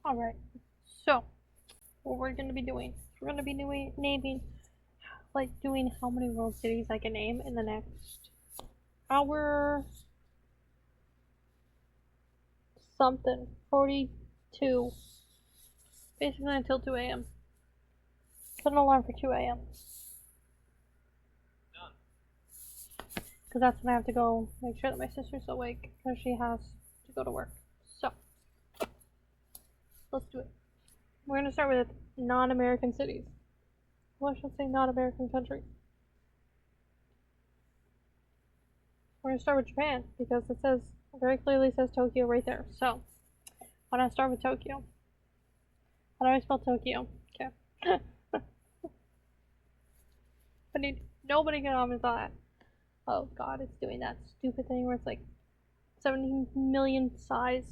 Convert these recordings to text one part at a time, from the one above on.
Alright, so what we're gonna be doing, we're gonna be naming, like doing how many world cities I can name in the next hour something, 42, basically until 2 a.m. Set an alarm for 2 a.m. because that's when I have to go make sure that my sister's awake because she has to go to work. So, let's do it. We're gonna start with non-American cities. Well, I should say non-American countries. We're gonna start with Japan because it says, very clearly says Tokyo right there. So, why not start with Tokyo? How do I spell Tokyo? Okay. But nobody can comment on that. Oh god, it's doing that stupid thing where it's like 17 million size.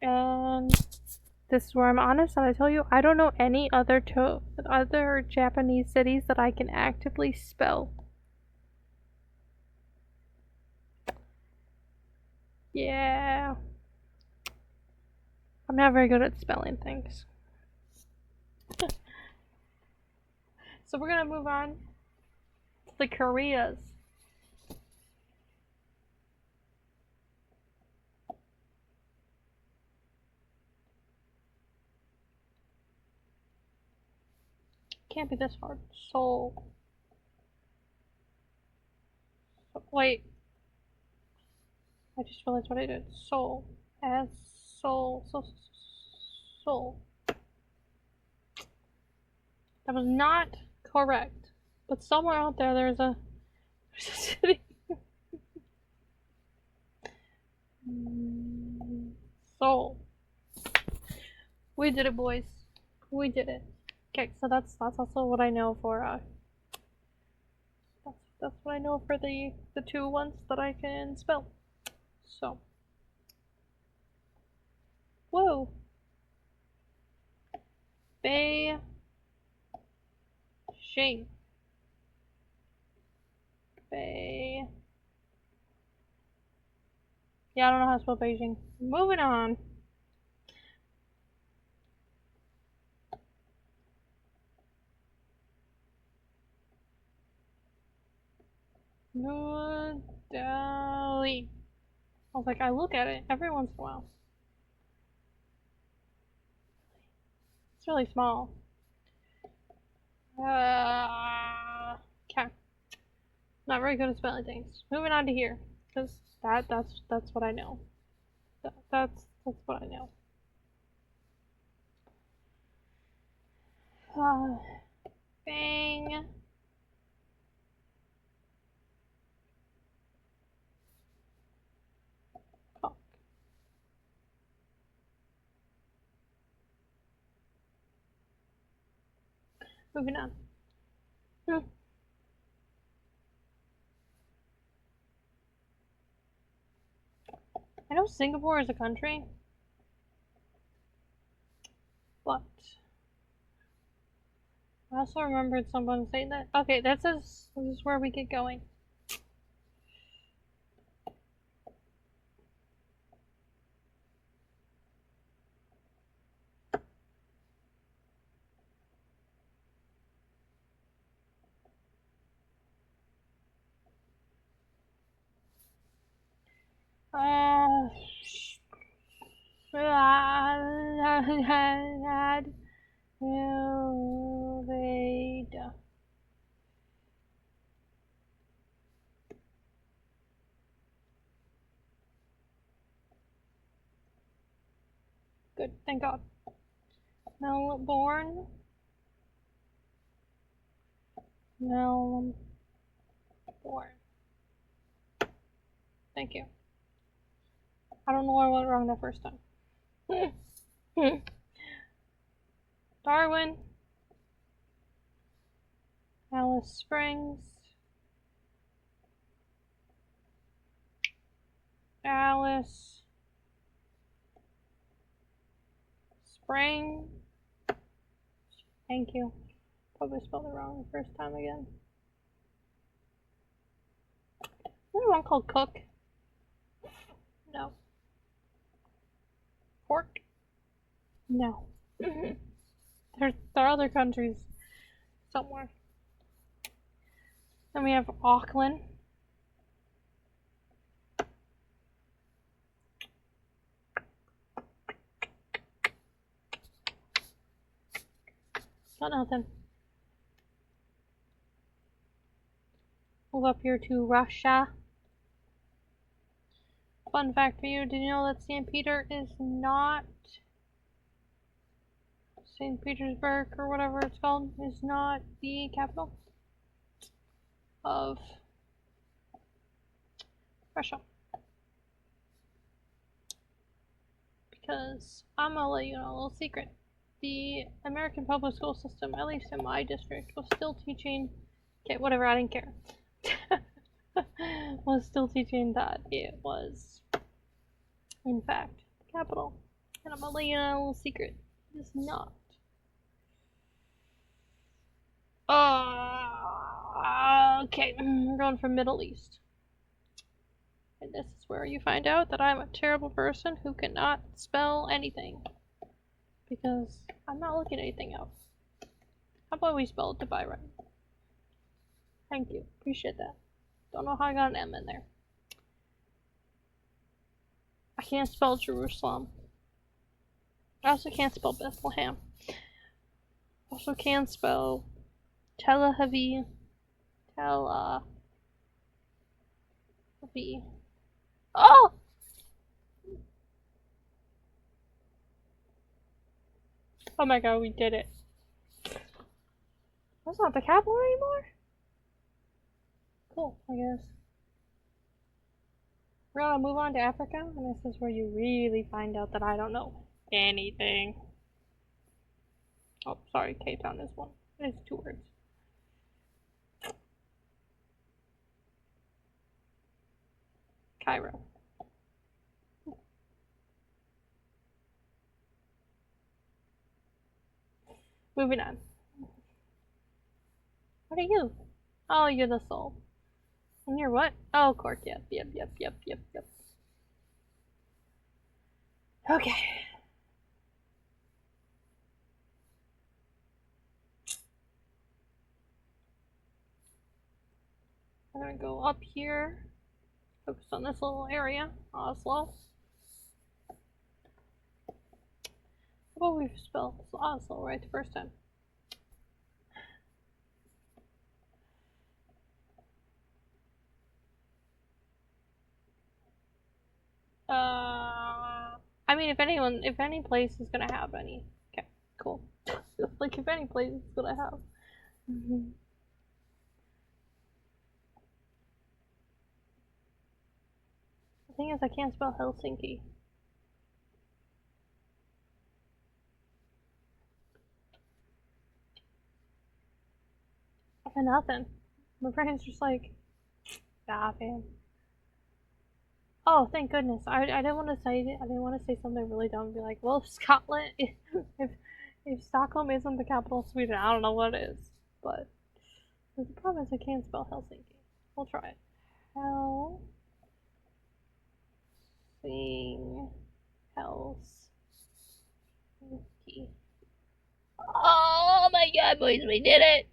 And this is where I'm honest, and I tell you, I don't know any other Japanese cities that I can actively spell. Yeah. I'm not very good at spelling things. So we're gonna move on to the Koreas. Can't be this hard. Seoul. Wait. I just realized what I did. Seoul. As Seoul. Seoul. That was not correct. But somewhere out there, there's a city. Seoul. We did it, boys. We did it. Okay, so that's also what I know for that's what I know for the two ones that I can spell. So, whoa. Beijing. Yeah, I don't know how to spell Beijing. Moving on. New Delhi. I was like, I look at it every once in a while. It's really small. Okay. Not very good at spelling things. Moving on to here, because that's what I know. That's what I know. Bang. Oh. Moving on. I know Singapore is a country, but I also remembered someone saying that. Okay, that says this is where we get going. Good, thank God. Melbourne. Thank you. I don't know why I went wrong that first time. Darwin. Alice Springs. Alice Spring. Thank you. Probably spelled it wrong the first time again. Is there one called Cook? No. No. There are other countries somewhere. Then we have Auckland. Got nothing. Move up here to Russia. Fun fact for you, did you know that St. Peter is not St. Petersburg or whatever it's called is not the capital of Russia? Because I'm gonna let you know a little secret. The American public school system, at least in my district, was still teaching. Okay, whatever, I didn't care. Was still teaching that it was, in fact, the capital. And I'm gonna let you know a little secret. It is not. Okay, we're going for Middle East. And this is where you find out that I'm a terrible person who cannot spell anything. Because I'm not looking anything up. How about we spell Dubai right? Thank you. Appreciate that. Don't know how I got an M in there. I can't spell Jerusalem. I also can't spell Bethlehem. Also can't spell Tel Aviv. Tel Aviv. Oh! Oh my god, we did it. That's not the capital anymore? Cool, I guess. We're gonna move on to Africa, and this is where you really find out that I don't know anything. Oh, sorry, Cape Town is one. It's 2 words. Cairo. Moving on. What are you? Oh, you're the soul. And you're what? Oh, Cork, yep. Okay. I'm gonna go up here. Focus on this little area. Oslo. How about we spell Oslo right the first time? I mean, if any place is gonna have any. Okay, cool. Like, if any place is gonna have. The thing is, I can't spell Helsinki. I got nothing. My brain's just like, ah, man. Oh, thank goodness. I didn't want to say something really dumb and be like, well, if Scotland, if Stockholm isn't the capital of Sweden, I don't know what is. But the problem is I can't spell Helsinki. We'll try it. Helsinki. Oh my god, boys, we did it!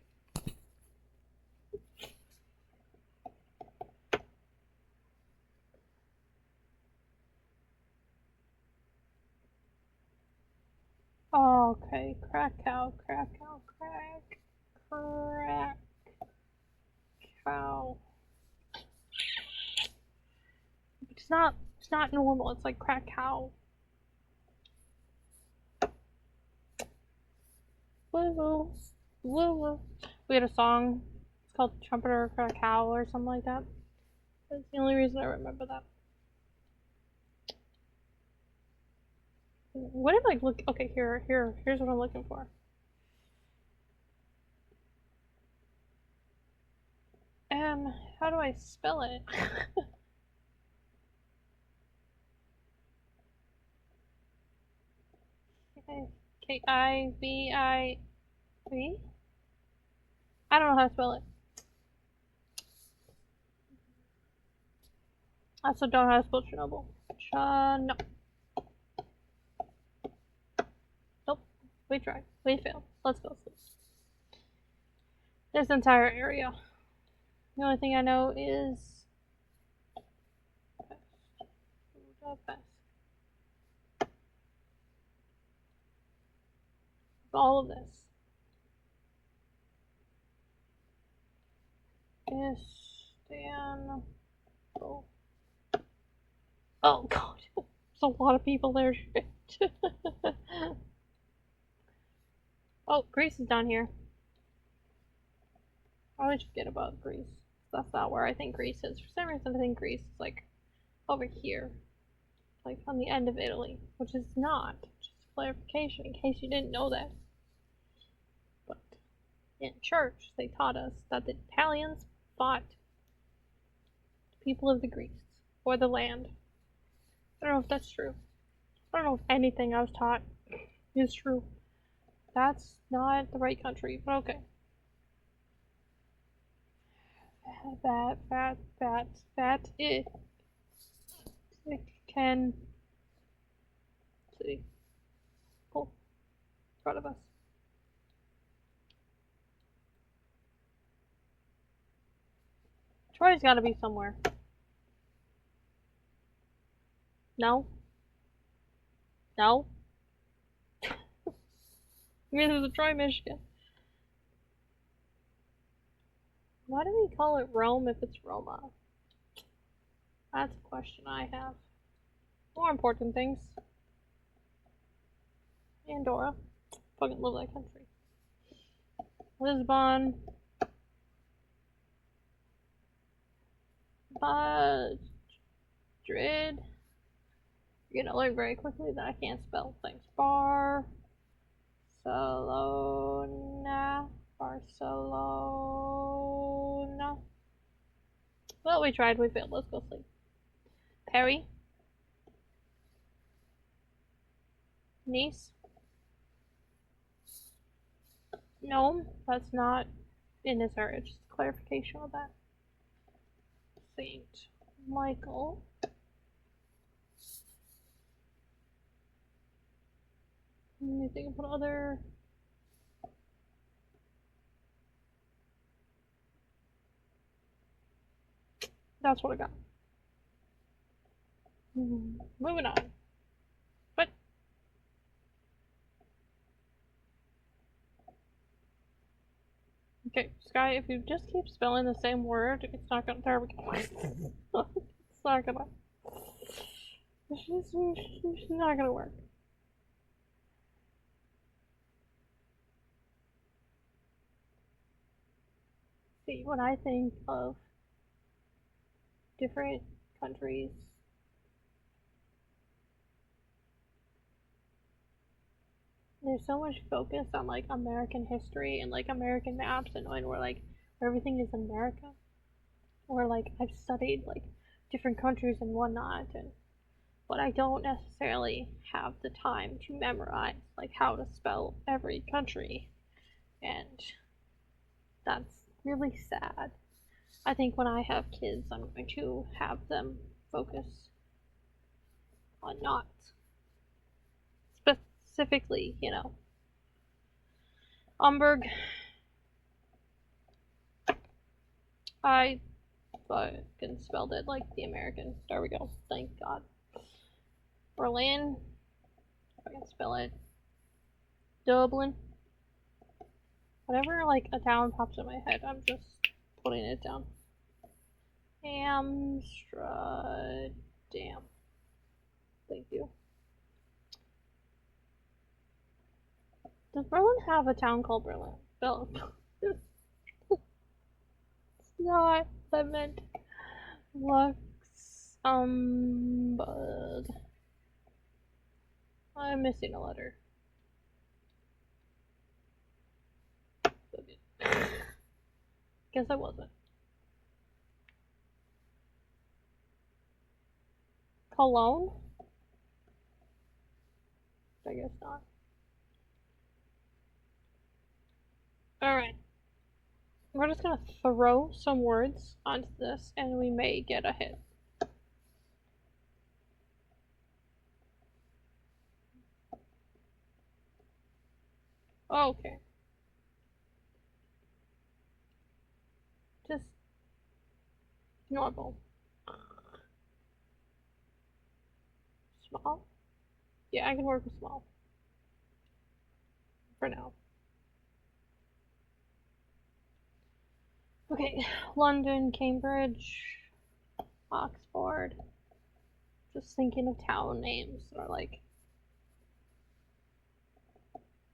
Okay, Krakow. It's not normal, it's like Krakow. Woo woo. We had a song. It's called Trumpeter Krakow or something like that. That's the only reason I remember that. What if I look? Okay, here's what I'm looking for. How do I spell it? K-I-V-I-V? I don't know how to spell it. I also don't know how to spell Chernobyl. No. We tried. We failed. Let's go sleep. This entire area. The only thing I know is all of this. Istanbul. Oh god, there's a lot of people there. Oh, Greece is down here. I always forget about Greece. That's not where I think Greece is. For some reason, I think Greece is like over here, like on the end of Italy, which is not. Just clarification in case you didn't know that. But in church, they taught us that the Italians fought the people of the Greeks or the land. I don't know if that's true. I don't know if anything I was taught is true. That's not the right country, but okay. It can see. Cool. In front of us. Troy's gotta be somewhere. No? No? Maybe there's a Troy, Michigan. Why do we call it Rome if it's Roma? That's a question I have. More important things. Andorra. Fucking love that country. Lisbon. Madrid. You're gonna learn very quickly that I can't spell things. Barcelona. Well, we tried, we failed. Let's go sleep. Perry. Nice. No, that's not in this area. Just clarification of that. Saint Michael. Let me think about other. That's what I got. Moving on. But okay, Sky, if you just keep spelling the same word, it's not gonna. There we go. It's not gonna. It's not gonna work. See, when I think of different countries, there's so much focus on like American history and like American maps and where like everything is America. Or like I've studied like different countries and whatnot, but I don't necessarily have the time to memorize like how to spell every country, and that's really sad. I think when I have kids, I'm going to have them focus on not specifically, Hamburg. I fucking spelled it like the American. There we go. Thank God. Berlin. I can spell it. Dublin. Whenever like a town pops in my head, I'm just putting it down. Amsterdam. Thank you. Does Berlin have a town called Berlin? No. It's not. I meant Luxembourg. I'm missing a letter. Guess I wasn't. Cologne? I guess not. Alright. We're just gonna throw some words onto this and we may get a hit. Okay. Just normal. Small? Yeah, I can work with small. For now. Okay, London, Cambridge, Oxford. Just thinking of town names that are like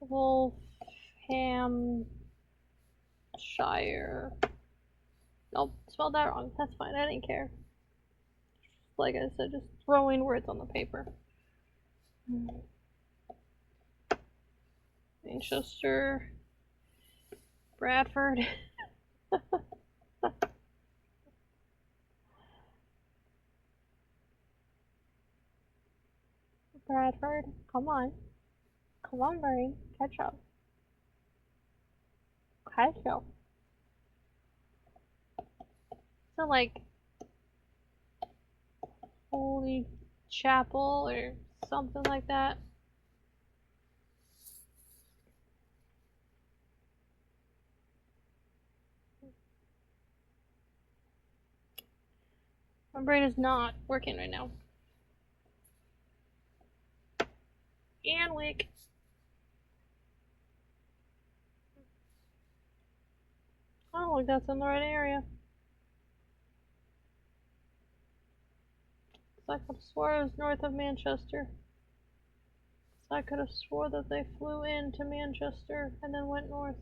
Wolfhampshire. Nope, spelled that wrong. That's fine, I didn't care. Like I said, just throwing words on the paper. Manchester, Bradford. Bradford, come on. Come on, brain. Catch up. Catch up. So, like, Holy Chapel or something like that. My brain is not working right now. Anwick. I don't think that's in the right area. I could have swore it was north of Manchester. I could have swore that they flew into Manchester and then went north.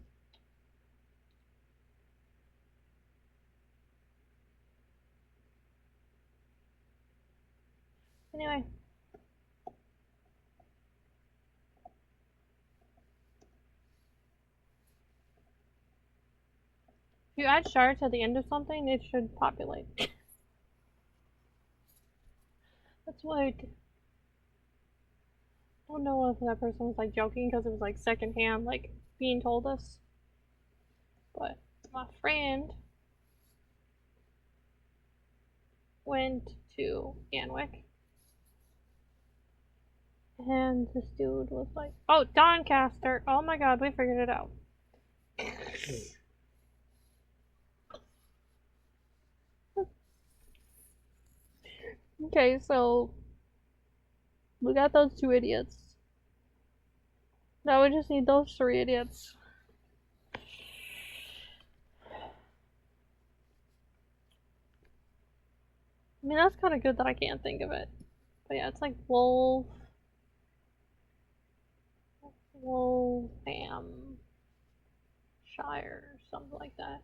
Anyway. If you add shards at the end of something, it should populate. That's what I don't know if that person was like joking because it was like secondhand, like being told us. But my friend went to Anwick, and this dude was like, "Oh, Doncaster! Oh my God, we figured it out." Okay, so we got those two idiots. Now we just need those three idiots. I mean, that's kind of good that I can't think of it. But yeah, it's like Wolfhampshire, something like that.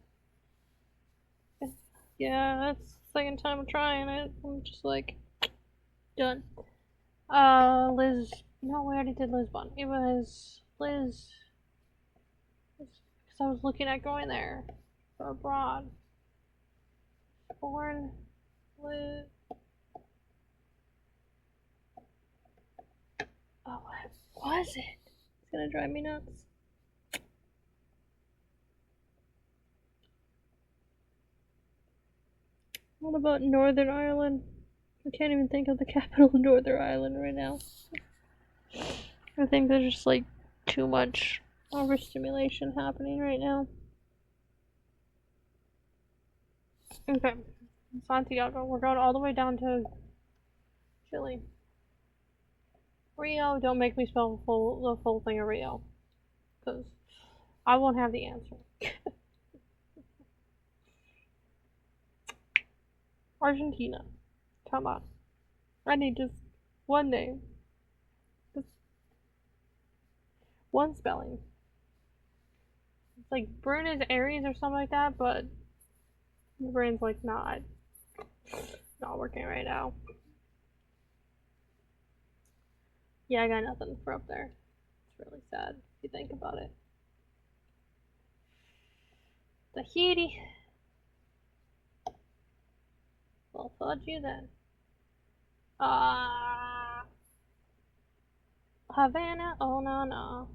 Yeah, that's the second time I'm trying it. I'm just like, done. Liz. No, we already did Lisbon. It was Liz. Because I was looking at going there for abroad. Born Liz. Oh, what was it? It's gonna drive me nuts. What about Northern Ireland? I can't even think of the capital of Northern Ireland right now. I think there's just like too much overstimulation happening right now. Okay, Santiago. We're going all the way down to Chile. Rio. Don't make me spell the full thing of Rio, because I won't have the answer. Argentina. Come on. I need just one name. Just one spelling. It's like Buenos Aires or something like that, but the brain's like not working right now. Yeah, I got nothing for up there. It's really sad if you think about it. Tahiti. Well, fudge you then. Havana, oh no no.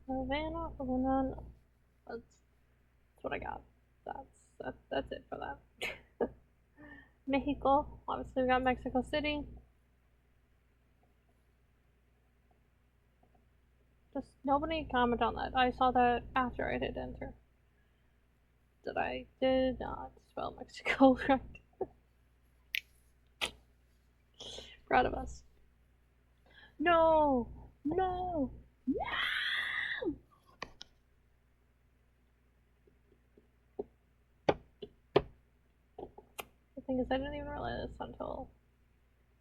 Havana, oh no no. That's what I got. That's it for that. Mexico, obviously we got Mexico City. Just nobody comment on that. I saw that after I hit enter. That I did not spell Mexico right. Proud of us. No! No! No! The thing is, I didn't even realize this until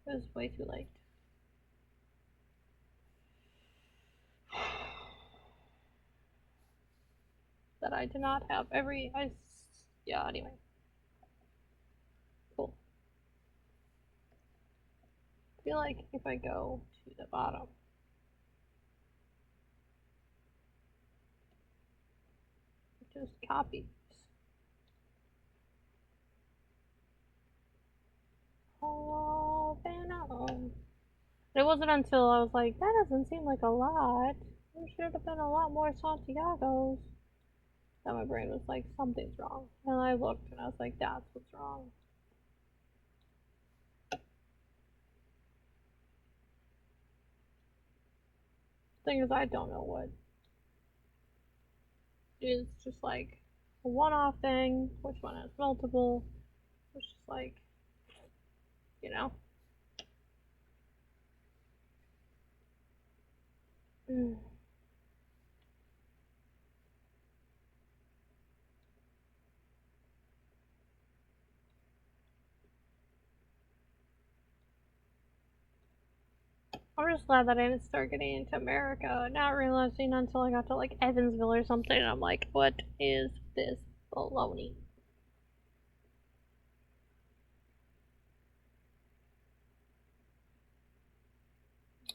it was way too late. That I did not have yeah, anyway. Cool. I feel like if I go to the bottom, just copy. Oh, Venom. It wasn't until I was like, that doesn't seem like a lot. There should have been a lot more Santiagos. That my brain was like, something's wrong. And I looked and I was like, that's what's wrong. Thing is, I don't know what is just like a one-off thing, which one has multiple, which is like, you know. I'm just glad that I didn't start getting into America, not realizing until I got to like Evansville or something, and I'm like, what is this baloney?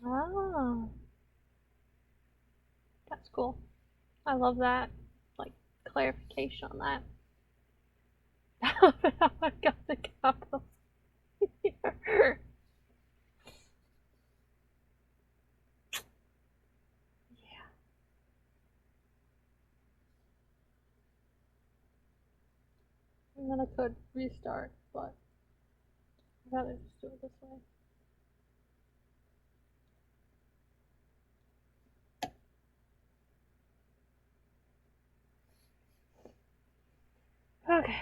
Ah, that's cool. I love that, like, clarification on that. I got the capitals here. Yeah. And then I could restart, but I'd rather just do it this way. Okay.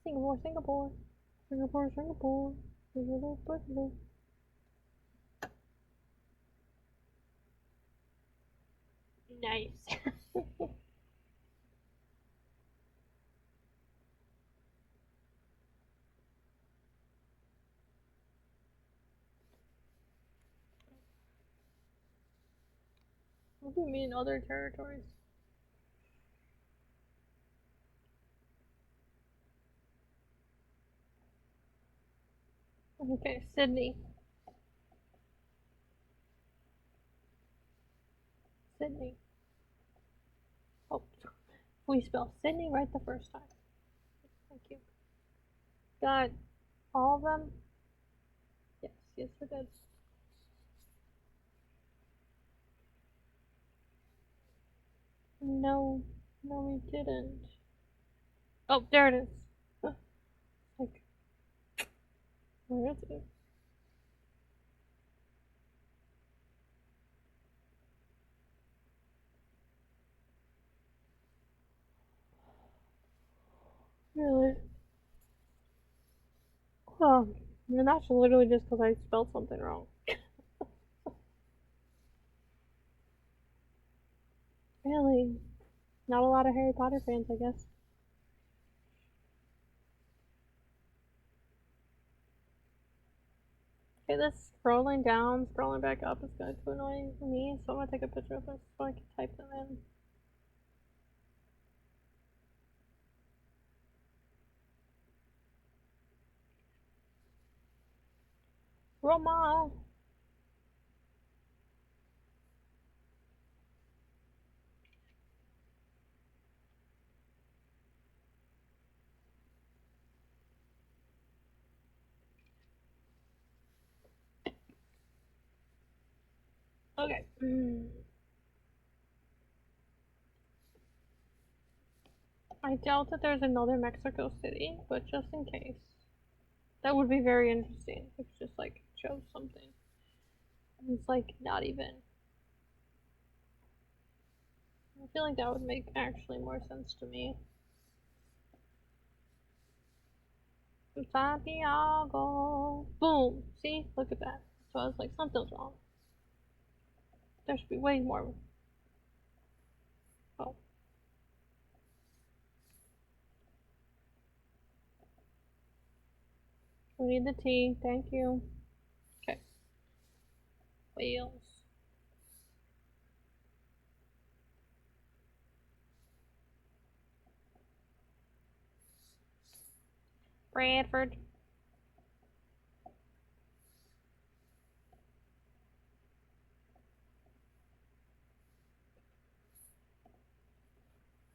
Singapore, Singapore. Singapore, Singapore. Nice. What do you mean other territories? Okay, Sydney. Sydney. Oh, we spell Sydney right the first time. Thank you. Got all of them? Yes, yes, we did. No, no, we didn't. Oh, there it is. Like, where is it? Really? Oh, and that's literally just because I spelled something wrong. Really? Not a lot of Harry Potter fans, I guess. Okay, this scrolling down, scrolling back up is going to annoy me, so I'm gonna take a picture of this so I can type them in. Roma! Okay. I doubt that there's another Mexico City, but just in case. That would be very interesting. It's just like chose something. It's like not even. I feel like that would make actually more sense to me. Santiago. Boom. See? Look at that. So I was like, something's wrong. There should be way more. Oh. We need the tea. Thank you. Okay. Wales. Bradford.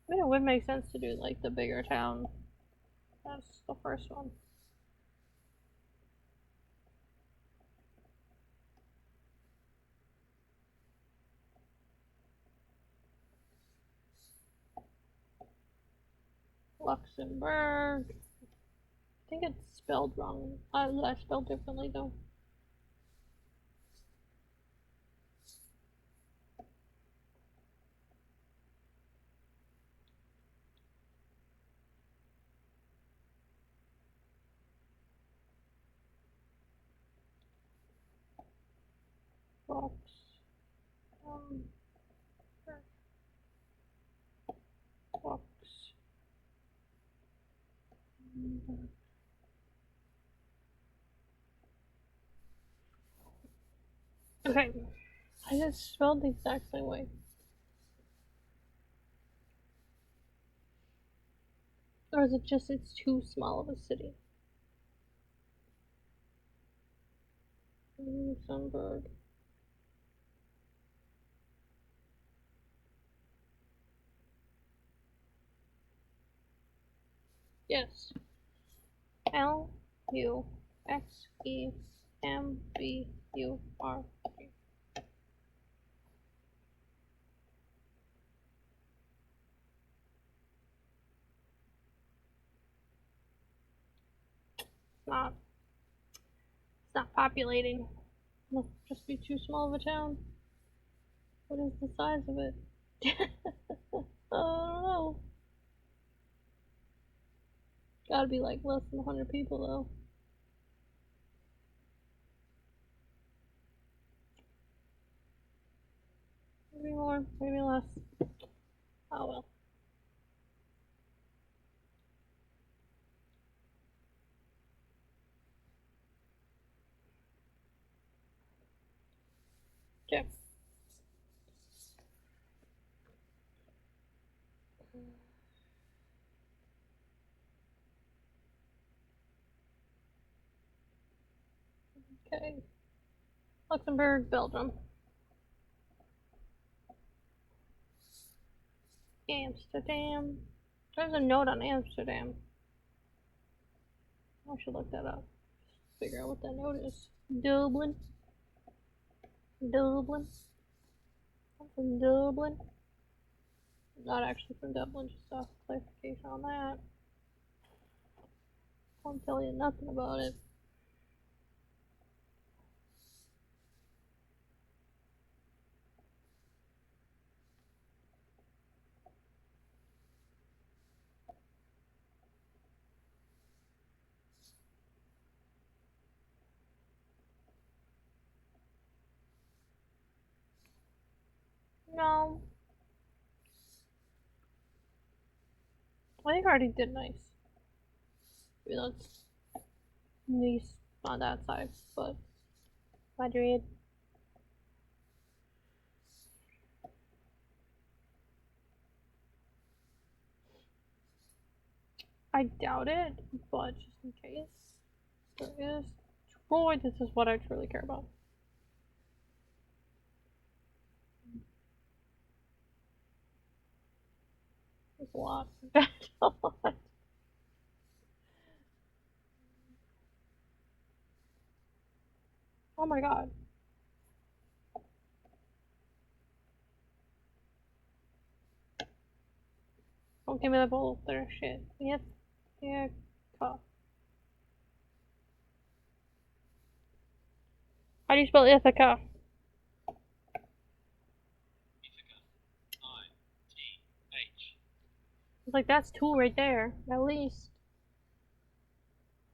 I mean, it would make sense to do like the bigger town. That's the first one. Luxembourg. I think it's spelled wrong. I spelled differently though. Box. Box. Okay. I just spelled the exact same way. Or is it just it's too small of a city? Luxembourg. Yes. Luxembourg. Not. It's not populating. Must just be too small of a town. What is the size of it? I don't know. Gotta be like less than 100 people though. Maybe more, maybe less. Oh well. Okay. Okay. Luxembourg, Belgium. Amsterdam. There's a note on Amsterdam. I should look that up. Figure out what that note is. Dublin. Dublin. I'm from Dublin. Not actually from Dublin, just a clarification on that. Won't tell you nothing about it. No. I think I already did nice. Maybe that's nice on that side, but Madrid. I doubt it, but just in case there is. Troy, this is what I truly care about. There's a lot. A lot. Oh my god. Don't give me that bowl of their shit. Yes. Yeah. Cough. How do you spell Ithaca? It's like, that's two right there, at least.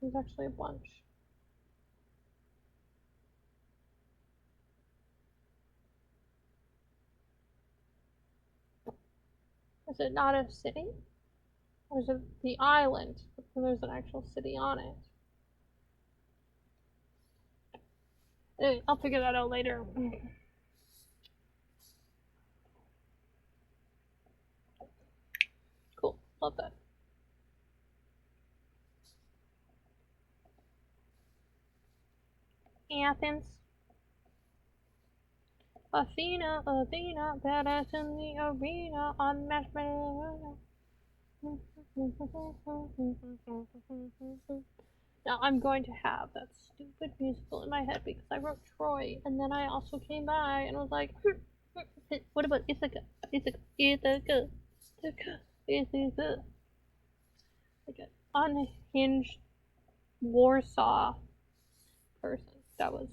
There's actually a bunch. Is it not a city? Or is it the island? But then there's an actual city on it. I'll figure that out later. Cool. Love that. Athens. Athena, Athena, badass in the arena, unmatched. Now I'm going to have that stupid musical in my head because I wrote Troy, and then I also came by and was like, what about Ithaca? Ithaca, Ithaca, Ithaca, Ithaca. Like an unhinged Warsaw person. That was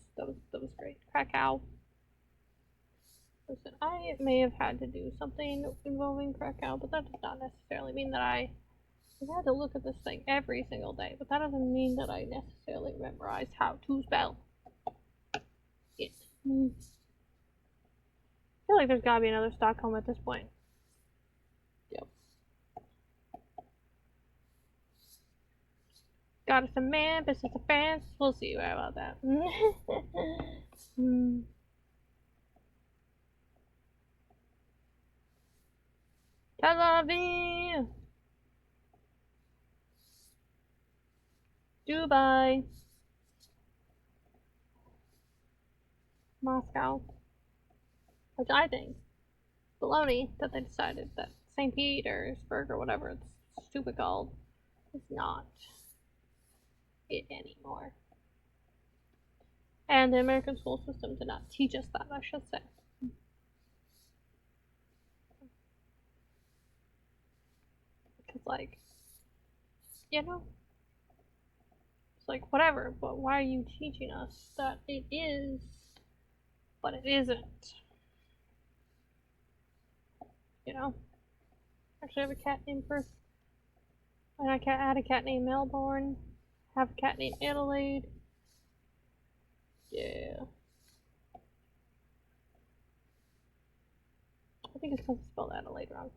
great. Krakow. Listen, I may have had to do something involving Krakow, but that does not necessarily mean that I had to look at this thing every single day. But that doesn't mean that I necessarily memorized how to spell it. I feel like there's gotta be another Stockholm at this point. Yep. Got us a man, business of France. We'll see about that. Tel Aviv, Dubai, Moscow, which I think baloney that they decided that St. Petersburg or whatever it's stupid called is not it anymore. And the American school system did not teach us that, I should say. Because, like, you know, it's like, whatever, but why are you teaching us that it is, but it isn't? You know? Actually, I have a cat named Perth. And I had a cat named Melbourne. Have a cat named Adelaide. Yeah. I think it's supposed to spell Adelaide wrong.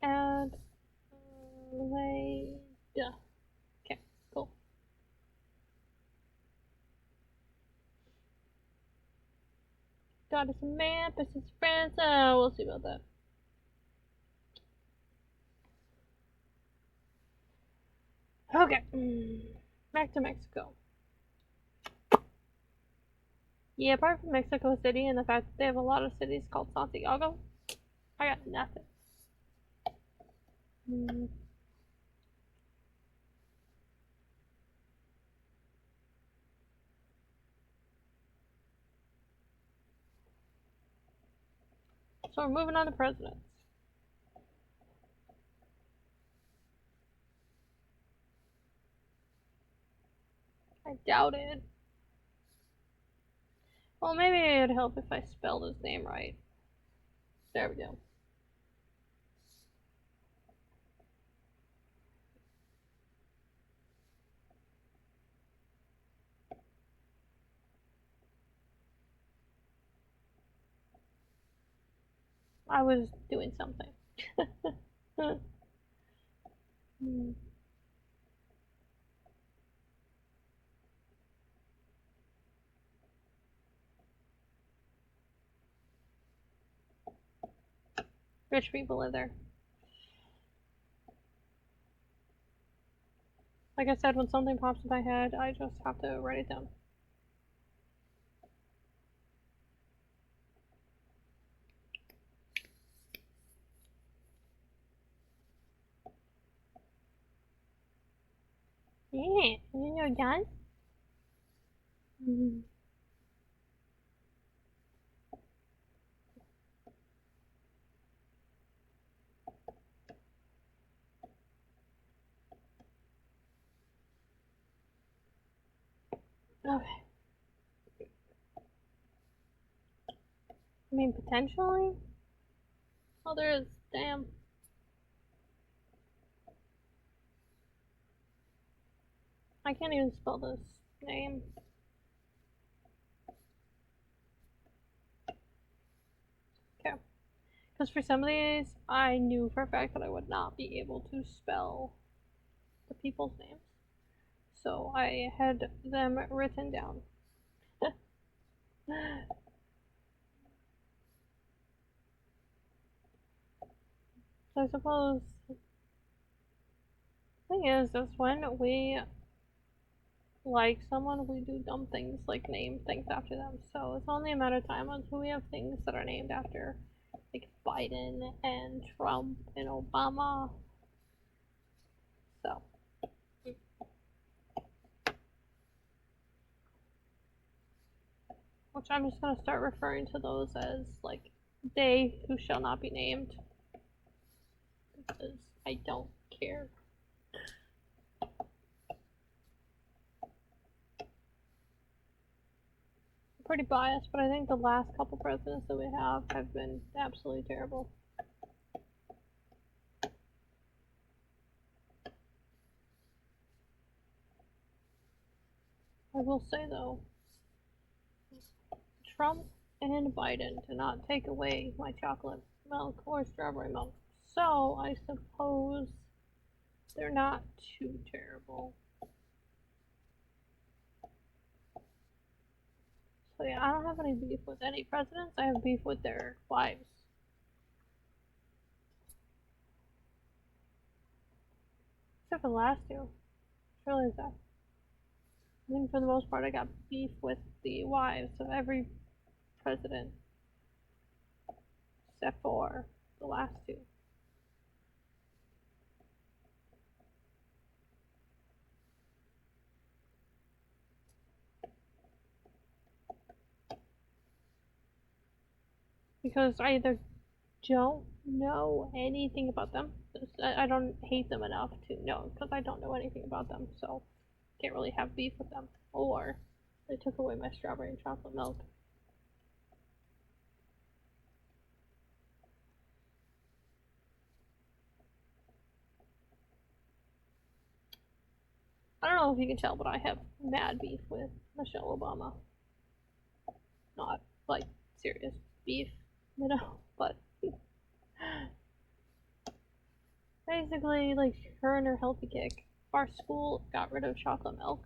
Adelaide. Okay, cool. Got us a map, it's his friends. We'll see about that. Okay, back to Mexico. Yeah, apart from Mexico City and the fact that they have a lot of cities called Santiago, I got nothing. So we're moving on to presidents. I doubt it. Well, maybe it'd help if I spelled his name right. There we go. I was doing something. Rich people live there. Like I said, when something pops in my head, I just have to write it down. Yeah, you're done? Okay. I mean, potentially? Oh, there is. Damn. I can't even spell this name. Okay. Because for some of these, I knew for a fact that I would not be able to spell the people's names. So I had them written down. So I suppose the thing is when we like someone, we do dumb things like name things after them. So it's only a matter of time until we have things that are named after, like Biden and Trump and Obama. So, which I'm just gonna start referring to those as like they who shall not be named because I don't care. Pretty biased, but I think the last couple presidents that we have been absolutely terrible. I will say though, Trump and Biden did not take away my chocolate milk or strawberry milk, so I suppose they're not too terrible. So yeah, I don't have any beef with any presidents. I have beef with their wives. Except for the last two. It's really sad. I think for the most part I got beef with the wives of every president. Except for the last two. Because I either don't know anything about them. I don't hate them enough to know because I don't know anything about them, so can't really have beef with them. Or they took away my strawberry and chocolate milk. I don't know if you can tell, but I have mad beef with Michelle Obama. Not like serious beef, but basically, like her and her healthy kick. Our school got rid of chocolate milk,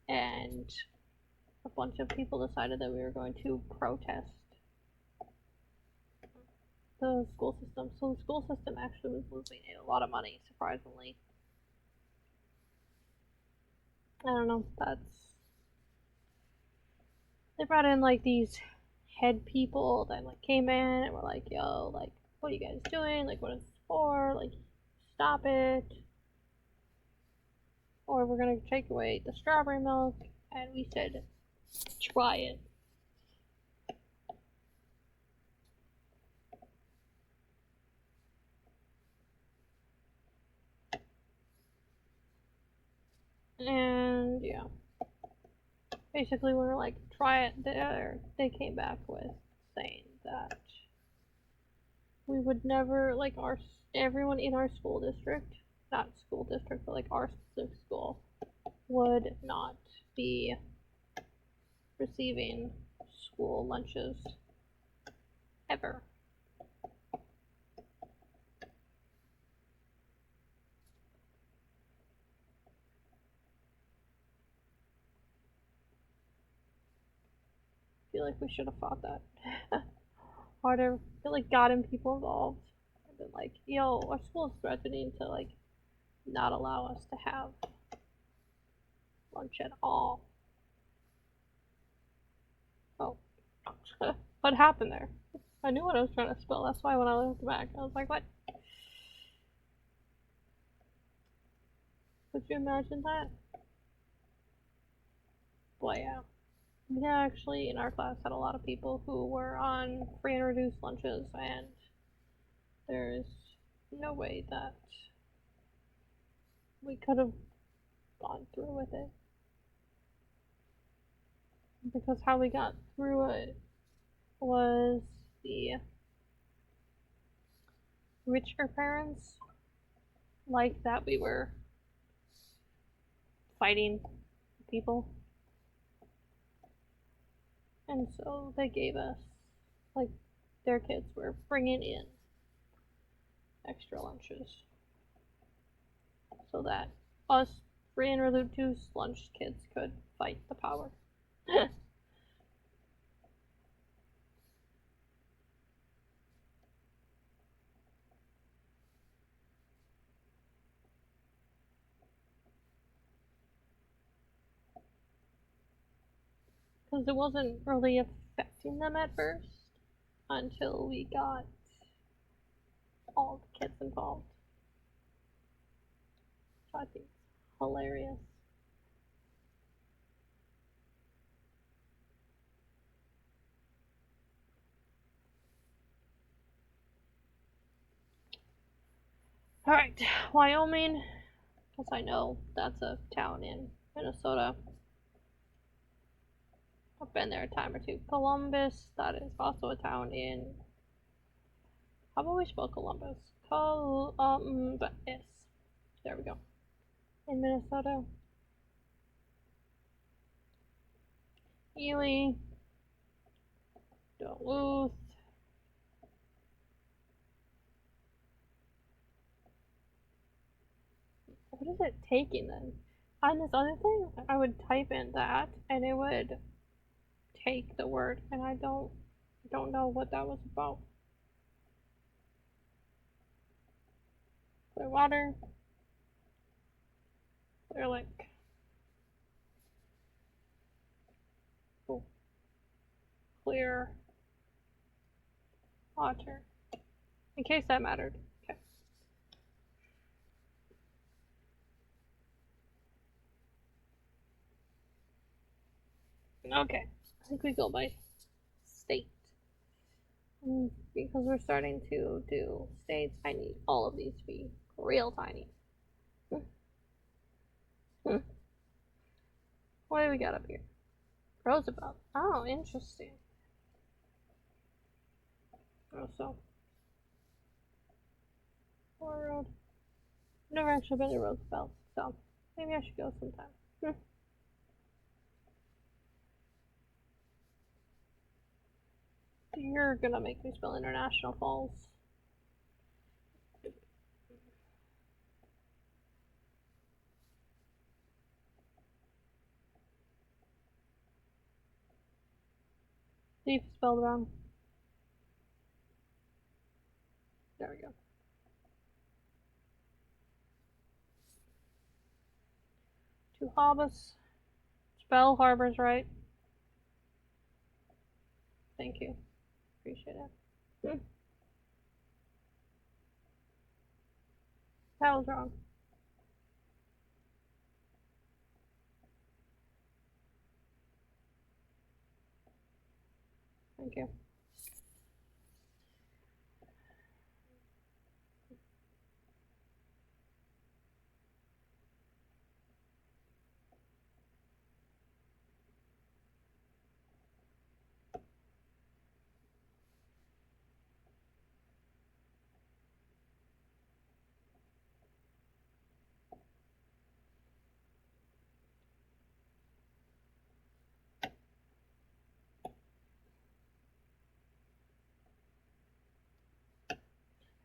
and a bunch of people decided that we were going to protest the school system. So the school system actually was losing a lot of money, surprisingly. I don't know, they brought in like these head people that like came in and were like, yo, like, what are you guys doing? Like, what is this for? Like, stop it. Or we're gonna take away the strawberry milk. And we said, try it. And yeah. Basically, we were like, try it there. They came back with saying that we would never, like, everyone in our school district, not school district, but like our specific school, would not be receiving school lunches ever. I feel like we should have fought that harder. I feel like gotten people involved and been like, yo, our school is threatening to like not allow us to have lunch at all. Oh, what happened there? I knew what I was trying to spell. That's why when I looked back, I was like, what? Could you imagine that? Boy, yeah. We actually, in our class, had a lot of people who were on free and reduced lunches, and there's no way that we could have gone through with it. because how we got through it was the richer parents like that we were fighting people, and so they gave us, like, their kids were bringing in extra lunches so that us free and reduced lunch kids could fight the power. Because it wasn't really affecting them at first until we got all the kids involved. So I think it's hilarious. Alright, Wyoming, because I know that's a town in Minnesota. I've been there a time or two. Columbus, that is also a town in... How about we spell Columbus? Columbus. There we go. In Minnesota. Ely. Duluth. What is it taking then? On this other thing, I would type in that and it would take the word, and I don't know what that was about. Clear water. Clear lake. Cool. Clear water. In case that mattered. Okay. Okay. I think we go by state. Because we're starting to do states, I need all of these to be real tiny. What do we got up here? Roosevelt. Oh, interesting. Oh, so. Road. Never actually been to Roosevelt, so maybe I should go sometime. You're gonna make me spell International Falls. See if it's spelled wrong. There we go. Two harbors. Spell harbors right. Thank you. Appreciate it. That was wrong. Thank you.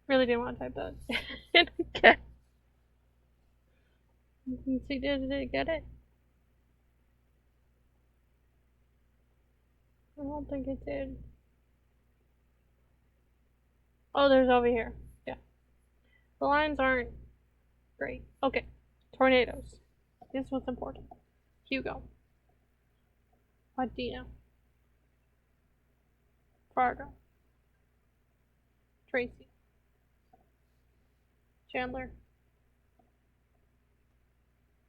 Really didn't want to type that. Okay. See, did it get it? I don't think it did. Oh, there's over here. Yeah. The lines aren't great. Okay. Tornadoes. This was important. Hugo. Adina. Fargo. Tracy. Chandler.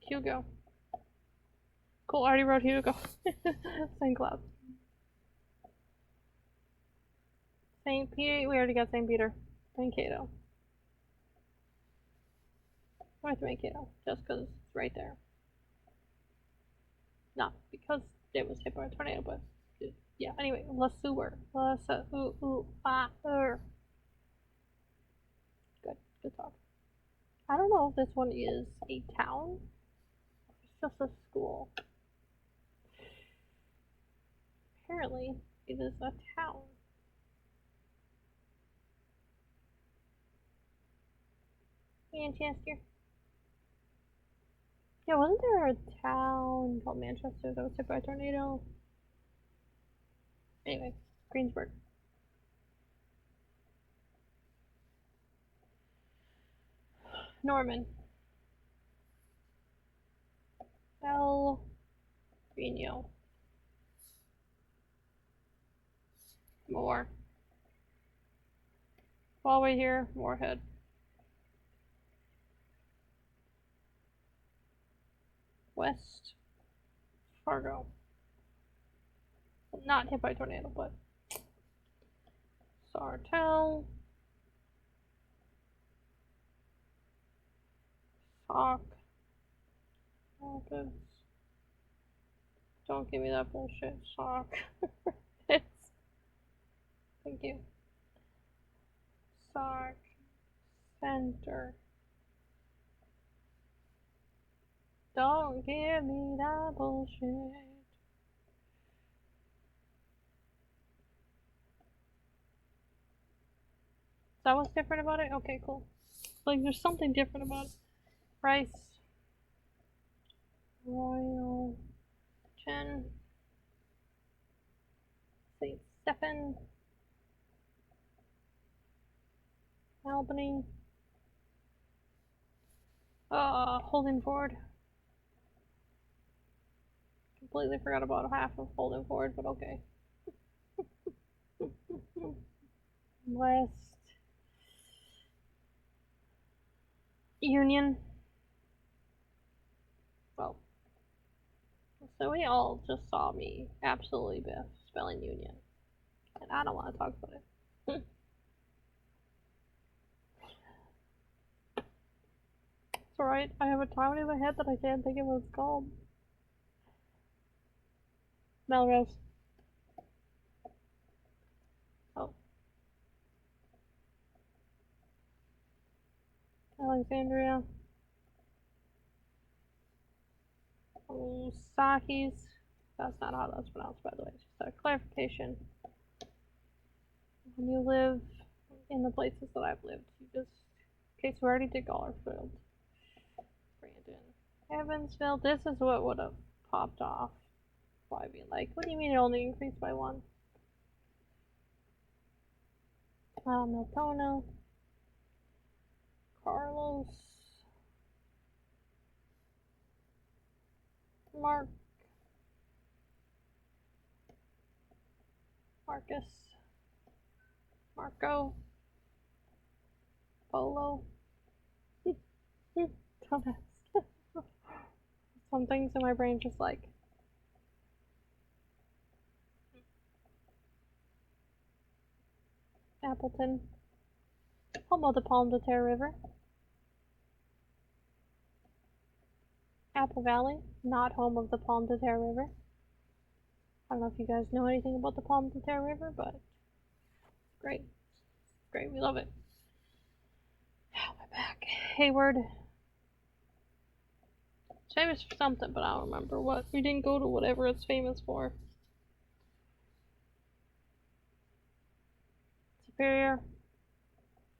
Hugo. Cool, already wrote Hugo. St. Cloud. St. Peter, we already got St. Peter. Mankato. I have to Mankato, just because it's right there. Not because it was hit by a tornado, but yeah. Anyway, La Sewer. Good, good talk. I don't know if this one is a town. It's just a school. Apparently, it is a town. Manchester. Yeah, wasn't there a town called Manchester that was hit by a tornado? Anyway, Greensburg. Norman. El Reno. More. While we're here, Moorhead. West Fargo. Not hit by a tornado, but Sartell. Sock. Rapids. Don't give me that bullshit. Sock. It's. Thank you. Sock. Center. Don't give me that bullshit. Is that what's different about it? Okay, cool. Like, there's something different about it. Rice. Royal. Chen. St. Stephen. Albany. Holdingford. Completely forgot about half of Holdingford, but okay. West Union. Well, so we all just saw me absolutely biff spelling Union, and I don't want to talk about it. It's alright, I have a town in my head that I can't think of what it's called. Melrose. Oh. Alexandria. Osakis. That's not how that's pronounced, by the way. Just a clarification. When you live in the places that I've lived, you just. Okay, so we already did Gallerfield. Brandon. Evansville. This is what would have popped off. Why be like, what do you mean it only increased by 1? Miltona. Carlos. Mark. Marcus. Marco. Polo. Dumbass. Some things in my brain just like. Appleton. Home of the Palm de Terre River. Apple Valley. Not home of the Palm de Terre River. I don't know if you guys know anything about the Palm de Terre River, but it's great. It's great. We love it. Ow, my back. Hayward. It's famous for something, but I don't remember what. We didn't go to whatever it's famous for. Superior.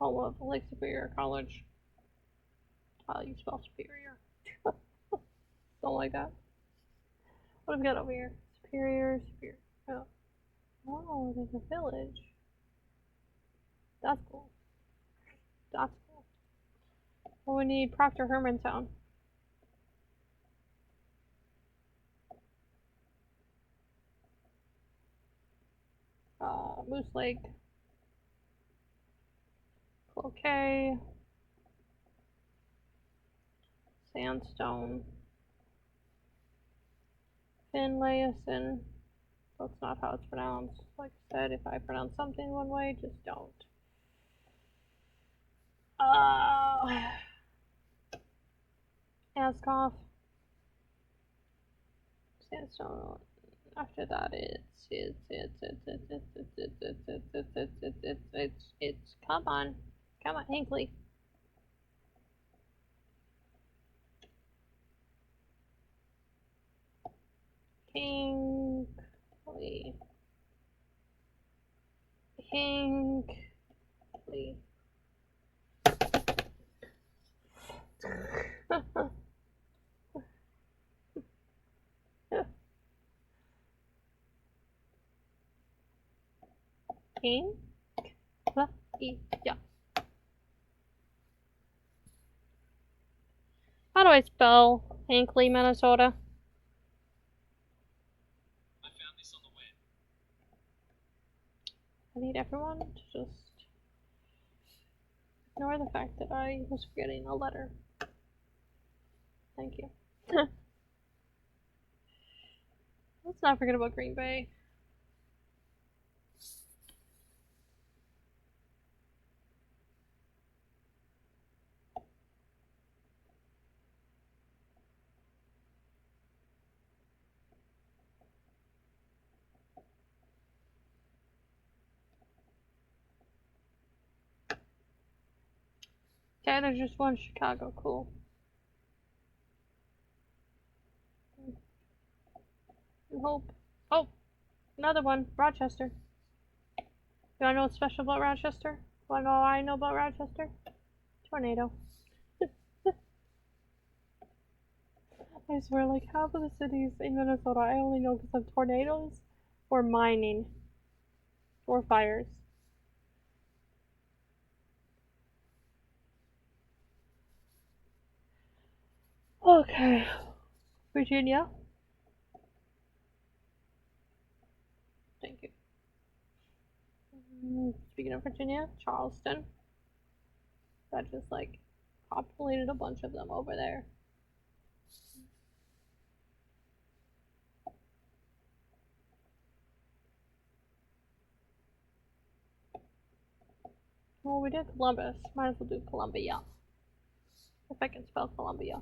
Home of Lake Superior College. How you spell Superior? Don't like that. What have we got over here? Superior. Oh, there's a village. That's cool. That's cool. Well, we need Proctor Hermantown. Moose Lake. Cloquet. Sandstone. Finlayson. That's not how it's pronounced. Like I said, if I pronounce something one way, just don't. Ascoff. Sandstone. after that it's come on. Come on, Hinkley. Hinkley. Hinkley. King? Yeah. How do I spell Hinkley, Minnesota? My family's on the way. I need everyone to just ignore the fact that I was forgetting a letter. Thank you. Let's not forget about Green Bay. Okay, there's just one Chicago. Cool. I hope. Oh, another one. Rochester. You wanna know what's special about Rochester? Wanna know what I know about Rochester? Tornado. I swear, like half of the cities in Minnesota I only know because of tornadoes or mining or fires. Okay. Virginia. Thank you. Speaking of Virginia, Charleston. That just like populated a bunch of them over there. Well, we did Columbus. Might as well do Columbia. If I can spell Columbia.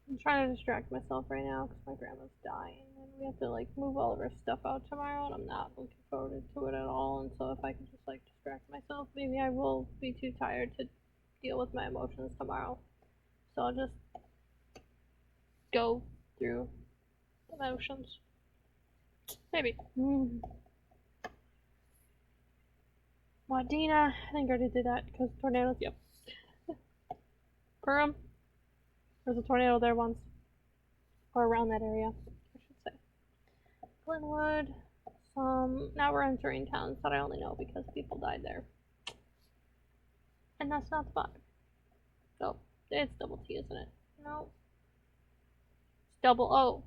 I'm trying to distract myself right now because my grandma's dying and we have to like move all of her stuff out tomorrow and I'm not looking forward to it at all. And so if I can just like distract myself, maybe I will be too tired to deal with my emotions tomorrow. So I'll just go through the motions. Maybe. Wadena, I think I already did that because tornadoes, yep. Durham, there's a tornado there once. Or around that area, I should say. Glenwood, now we're entering towns that I only know because people died there. And that's not the vibe. So, it's double T, isn't it? No. It's double O.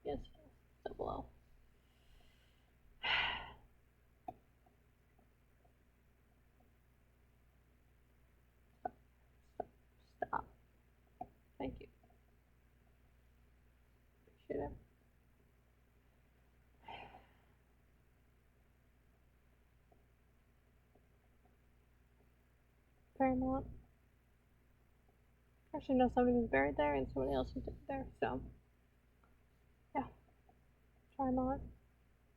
Yes, double O. Stop. Thank you. Appreciate it. Paramount. Actually, no, somebody was buried there and somebody else was there, so. Yeah. Paramount.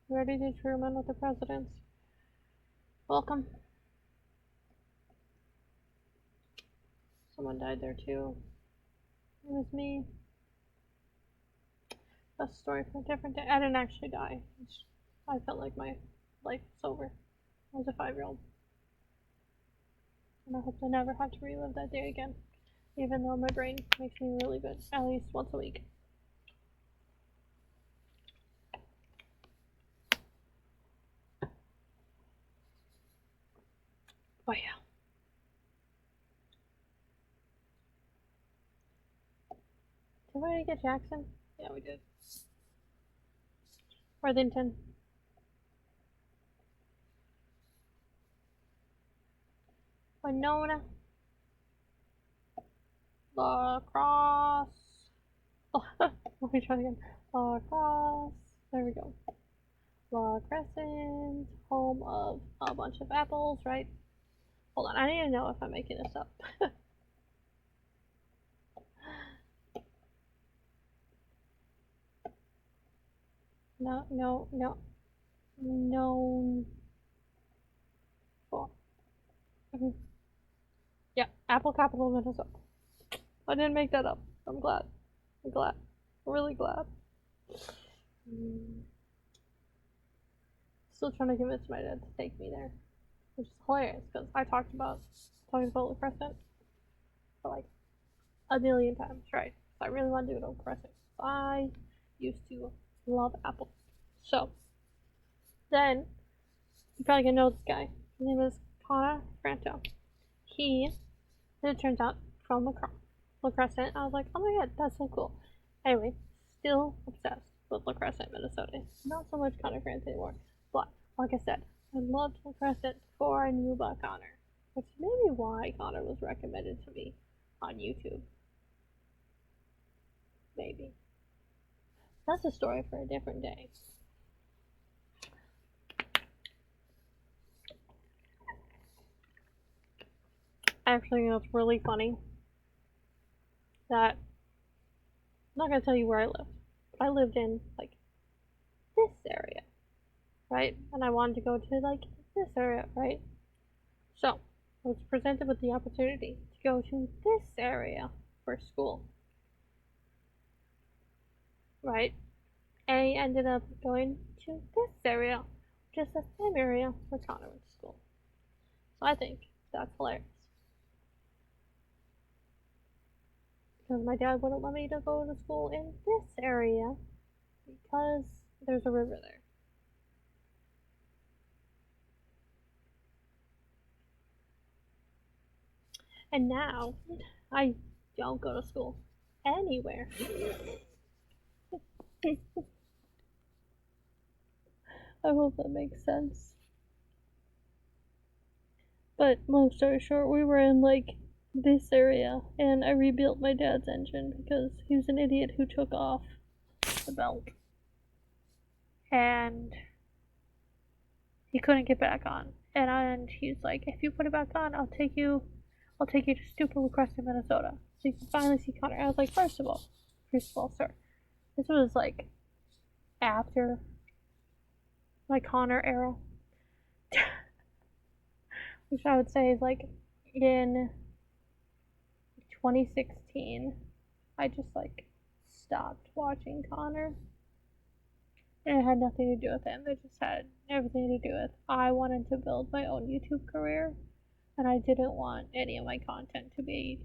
Ready to Truman with the presidents. Welcome. Someone died there too. It was me. That's a story for a different day. I didn't actually die. I felt like my life was over. I was a 5-year-old. And I hope to never have to relive that day again. Even though my brain makes me really good, at least once a week. Oh yeah. Did we get Jackson? Yeah, we did. Worthington. Winona. La Crosse. Oh, let me try again. La Crosse. There we go. La Crescent. Home of a bunch of apples, right? Hold on, I need to know if I'm making this up. No, no, no. No. Oh. Yeah, Apple Capital, Minnesota. I didn't make that up. I'm glad. I'm glad. Really glad. Still trying to convince my dad to take me there, which is hilarious because I talked about La Crescent for like a million times, right? So I really want to do it on Crescent. I used to love apples. So then you probably gonna know this guy. His name is Connor Franto. He, it turns out, from La Crescent. I was like, oh my god, that's so cool. Anyway, still obsessed with La Crescent, Minnesota. Not so much Connor Franto anymore, but like I said, I loved La Crescent before I knew about Connor, which is maybe why Connor was recommended to me on YouTube. Maybe. That's a story for a different day. Actually, you know, it's really funny that I'm not gonna tell you where I lived, but I lived in like this area, right? And I wanted to go to like this area, right? So I was presented with the opportunity to go to this area for school, right? I ended up going to this area, which is the same area where Connor went to school. So I think that's hilarious. Because my dad wouldn't let me to go to school in this area because there's a river there. And now I don't go to school anywhere. I hope that makes sense. But long story short, we were in like this area and I rebuilt my dad's engine because he was an idiot who took off the belt. And he couldn't get back on. And he's like, if you put it back on, I'll take you to stupid La Crescent, Minnesota. So you can finally see Connor. I was like, first of all, sir, this was like after my Connor era. Which I would say is like in 2016, I just like stopped watching Connor. And it had nothing to do with him. It just had everything to do with I wanted to build my own YouTube career, and I didn't want any of my content to be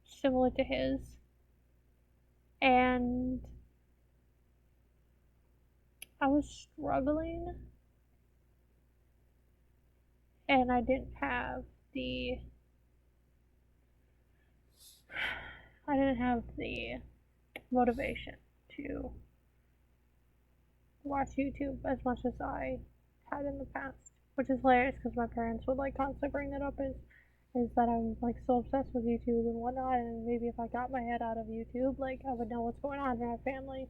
similar to his. And I was struggling, and I didn't have the motivation to watch YouTube as much as I had in the past, which is hilarious because my parents would like constantly bring that up is that I'm like so obsessed with YouTube and whatnot, and maybe if I got my head out of YouTube, like I would know what's going on in our family.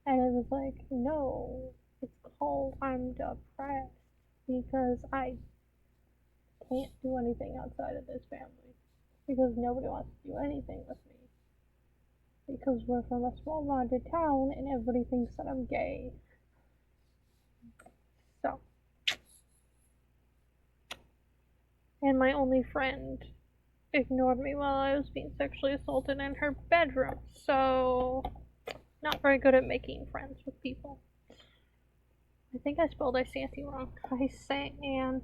And it was like, no, it's called I'm depressed because I can't do anything outside of this family because nobody wants to do anything with me because we're from a small mountain town and everybody thinks that I'm gay. So, and my only friend ignored me while I was being sexually assaulted in her bedroom. So, not very good at making friends with people. I think I spelled Isanti wrong. Isanti.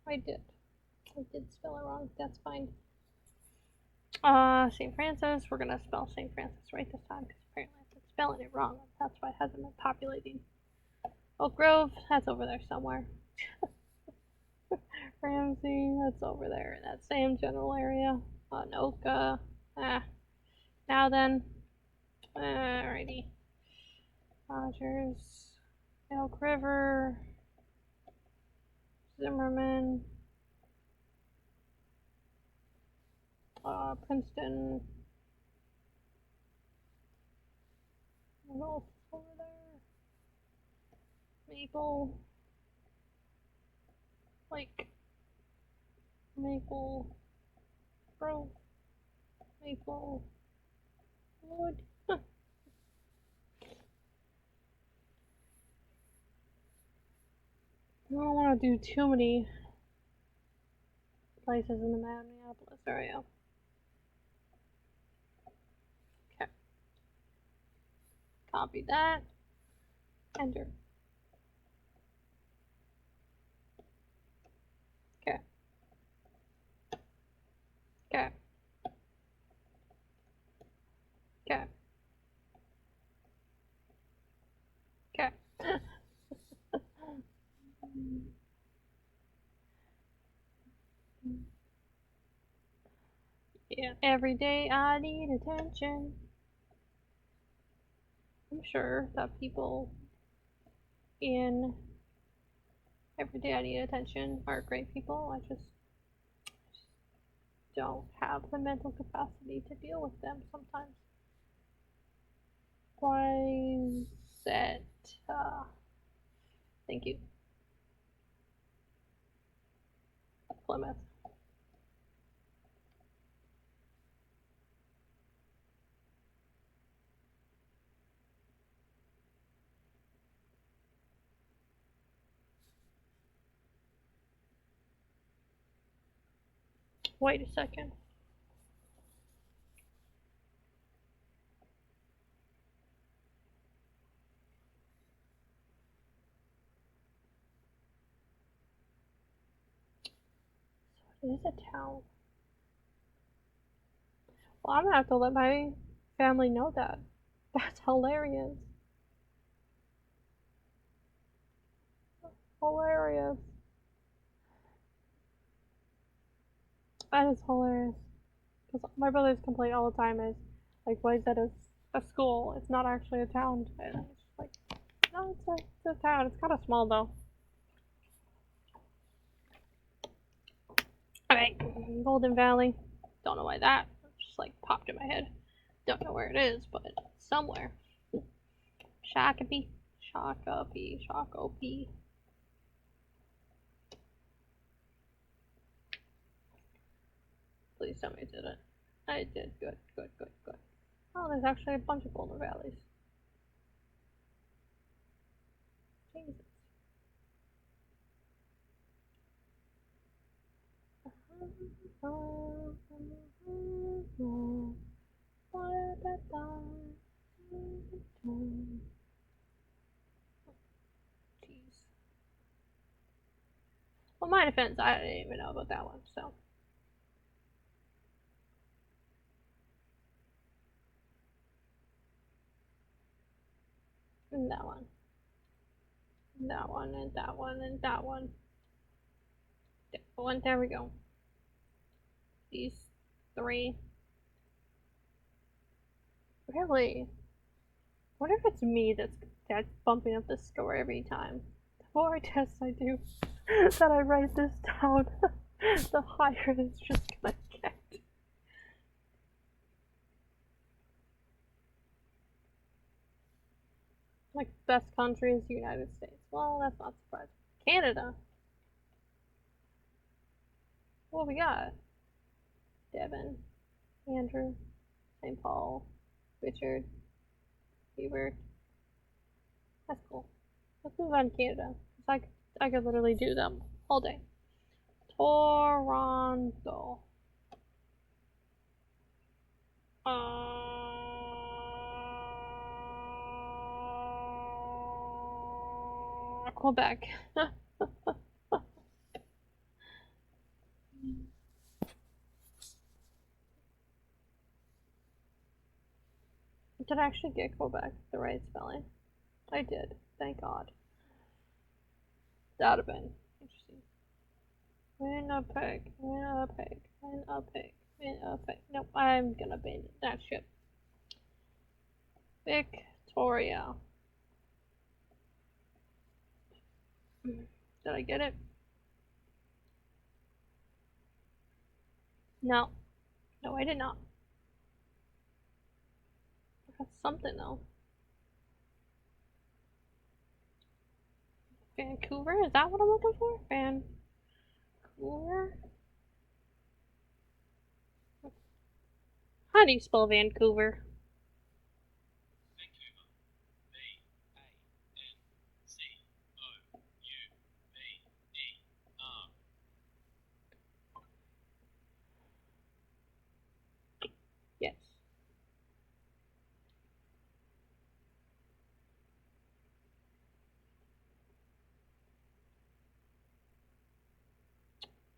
I did. I did spell it wrong. That's fine. St. Francis. We're gonna spell St. Francis right this time because apparently I've been spelling it wrong. That's why it hasn't been populating. Oak Grove. That's over there somewhere. Ramsey. That's over there in that same general area. Anoka. Now then. Alrighty. Rogers. Elk River. Zimmerman. Princeton. What else is over there? Maple. Like Maple Grove. Maple wood. I don't want to do too many places in the Minneapolis area. Okay. Copy that. Enter. Okay. Okay. Okay. Okay. Yeah, every day I need attention. I'm sure that people in every day I need attention are great people. I just don't have the mental capacity to deal with them sometimes. Why set? Thank you. Plymouth. Wait a second. So it is a town. Well, I'm gonna have to let my family know that. That's hilarious. Hilarious. That is hilarious. Because my brother's complaint all the time is, like, why is that a school? It's not actually a town. And I'm just like, no, it's a town. It's kind of small, though. Alright, Golden Valley. Don't know why that just, like, popped in my head. Don't know where it is, but it's somewhere. Shakopee. Shakopee. Shakopee. Please tell me I did it. I did. Good, good, good, good. Oh, there's actually a bunch of Golden Valleys. Jesus. Jeez. Well, my defense, I didn't even know about that one, so. And that one. That one, and that one, and that one. That one, there we go. These three. Really? What if it's me that's bumping up the score every time? The more tests I do that I write this down, the higher it's just gonna get. Like, best country is the United States. Well, that's not surprising. Canada. What we got? Devin, Andrew, St. Paul, Richard, Hubert. That's cool. Let's move on to Canada. I could literally do them all day. Toronto. Quebec. Did I actually get Quebec the right spelling? I did. Thank God. That would have been interesting. Winnipeg. Winnipeg. Winnipeg. Winnipeg. Nope, I'm gonna abandon that ship. Victoria. Did I get it? No. No, I did not. I got something though. Vancouver? Is that what I'm looking for? Vancouver? How do you spell Vancouver? Vancouver. V-A-N-C-O-U-V-E-R. Yes.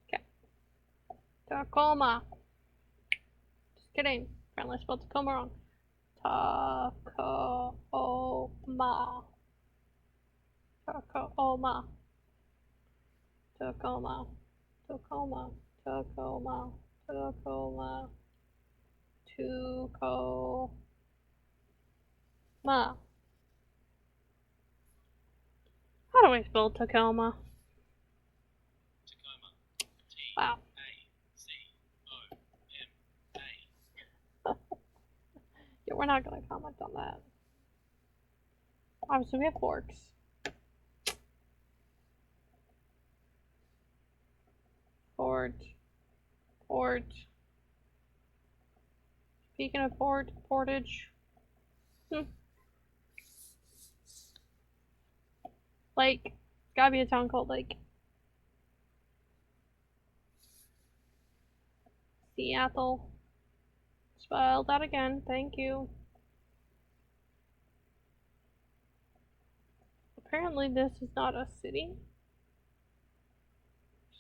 Okay. Tacoma. Just kidding. Apparently I spelled Tacoma wrong. Tacoma. Tacoma. Tacoma. Tacoma. Tacoma. Tacoma. Tacoma. How do I spell Tacoma? Tacoma. Wow. T-A-C-O-M-A. Yeah, we're not gonna comment on that. Obviously, we have forks. Port. Port. Speaking of portage. Lake. Gotta be a town called Lake. Seattle. Spell that again. Thank you. Apparently, this is not a city.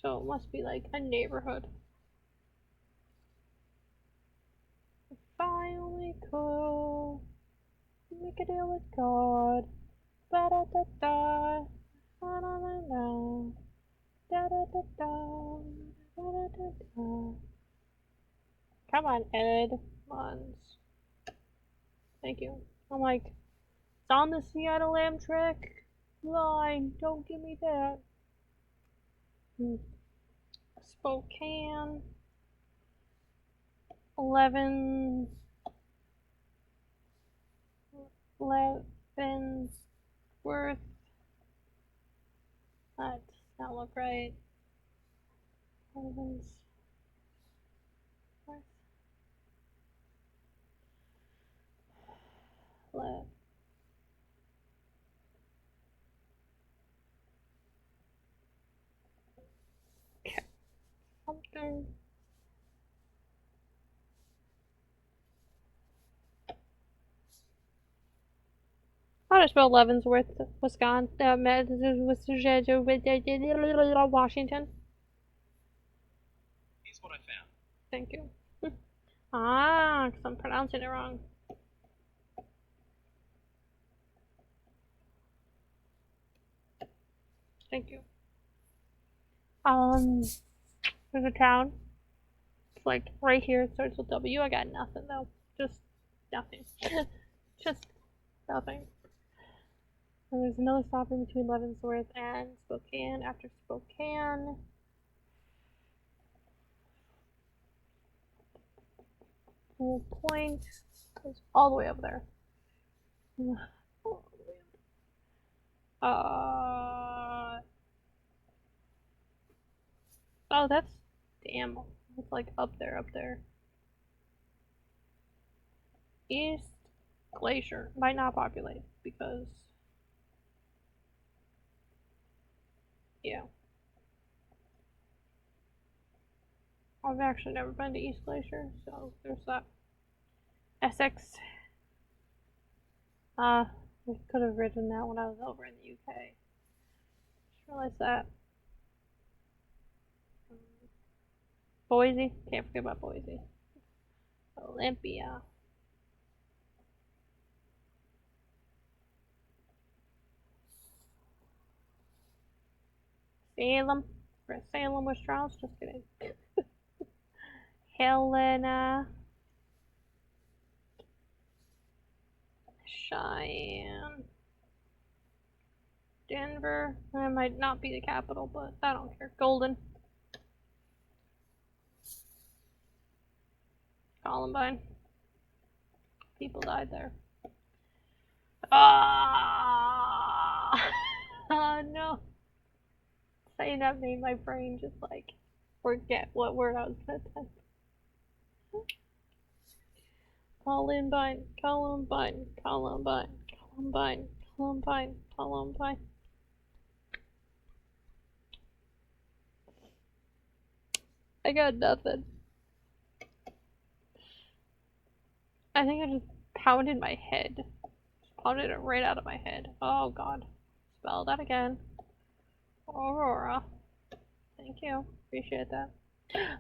So it must be like a neighborhood. If I only could make a deal with God. Ba da da da. Da da da da. Da da da da. Da da da da. Come on, Ed. Mons. Thank you. I'm like, it's on the Seattle Amtrak line. Don't give me that. Spokane. 11. Leavenworth. That does not look right. Leavenworth. Le something. How to spell Leavenworth, Wisconsin, Washington. Here's what I found. Thank you. Ah, because I'm pronouncing it wrong. Thank you. There's a town. It's like right here. It starts with W. I got nothing though. Just nothing. Just nothing. And there's another stop in between Leavenworth and Spokane. After Spokane, Pool Point is all the way up there. Oh, that's damn. It's like up there. East Glacier might not populate because, yeah, I've actually never been to East Glacier, so there's that. Essex. We could have written that when I was over in the UK. Just realized that. Boise. Can't forget about Boise. Olympia. Salem. Salem was Strauss. Just kidding. Helena. Cheyenne. Denver. That might not be the capital, but I don't care. Golden. Columbine. People died there. Ah! Oh no. Saying that made my brain just like forget what word I was gonna type. Columbine, Columbine, Columbine, Columbine, Columbine, Columbine. I got nothing. I think I just pounded my head. Just pounded it right out of my head. Oh god. Spell that again. Aurora. Thank you. Appreciate that.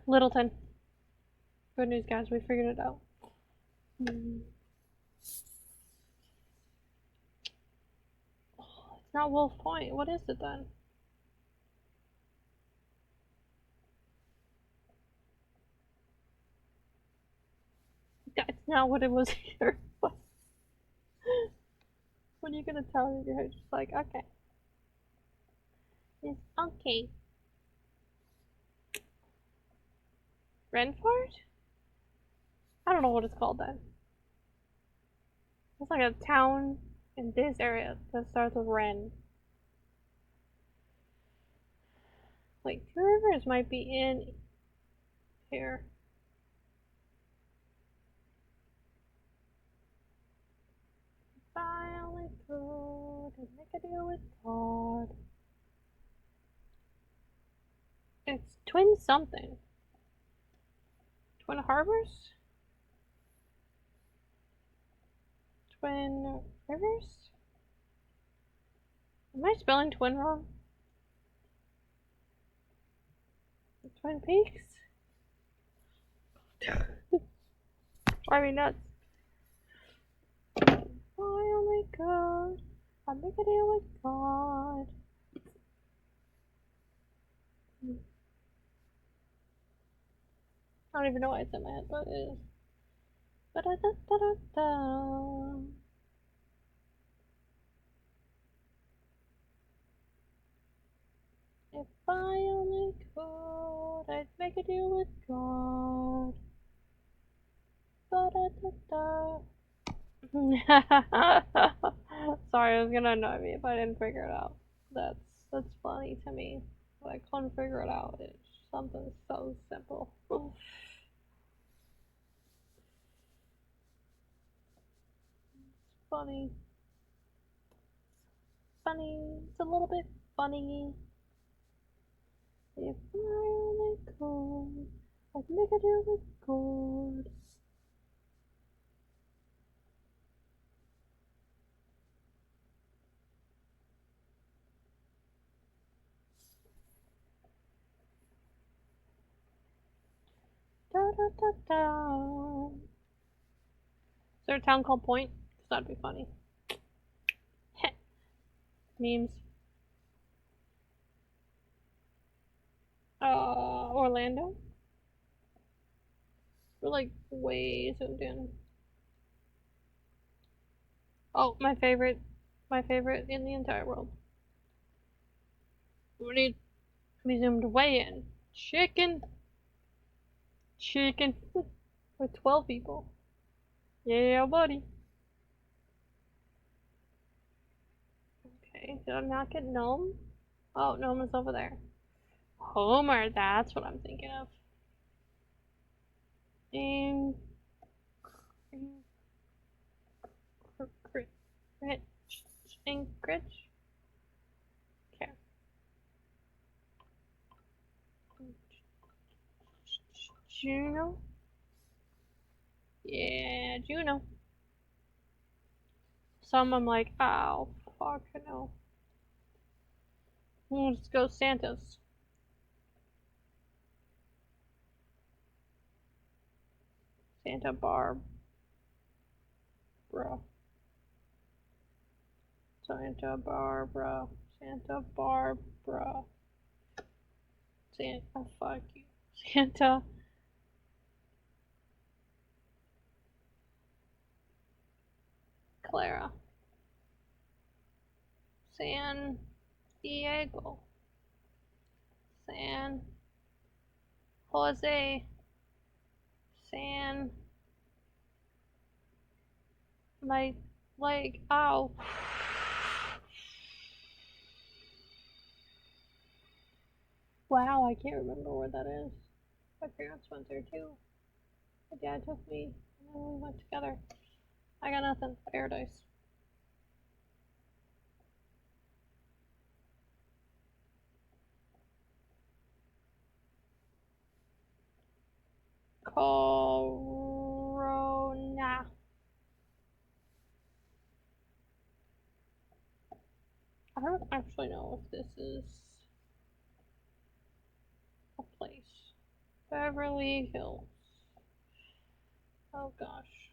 Littleton. Good news, guys. We figured it out. Oh, it's not Wolf Point. What is it then? That's not what it was here. What are you gonna tell me? You're just like, okay. It's okay. Renfort? I don't know what it's called then. It's like a town in this area that starts with Ren. Like, Two Rivers might be in here. If I only could make a deal with God. It's Twin something. Twin Harbors? Twin Rivers? Am I spelling twin wrong? Twin Peaks? Drive me nuts. I only could. I'd make a deal with God. I don't even know why it's in my head, but it is. Ba-da-da-da-da-da. If I only could, I'd make a deal with God. Ba-da-da-da. Sorry, it was gonna annoy me if I didn't figure it out. That's funny to me. But I couldn't figure it out. It's something so simple. Funny. Funny. It's a little bit funny. If I only could, I'd make a deal with God. Da da da da. Is there a town called Point? Because that'd be funny. Memes. Orlando? We're like way zoomed in. Oh, my favorite in the entire world. We need to be zoomed way in. Chicken. Chicken. With 12 people. Yeah, buddy. Okay, did I not get Gnome? Oh, Gnome is over there. Homer, that's what I'm thinking of. And Anchorage. Okay. Juno. Yeah, Juno. Some I'm like, oh, fuck no. Let's go Santa's. Santa Barbara. Santa Barbara. Santa Barbara. Santa, fuck you. Santa. Clara. San Diego. San Jose. San. My leg. Ow. Wow, I can't remember where that is. My parents went there too. My dad took me, and We went together. I got nothing. Paradise. Corona. I don't actually know if this is a place. Beverly Hills. Oh gosh.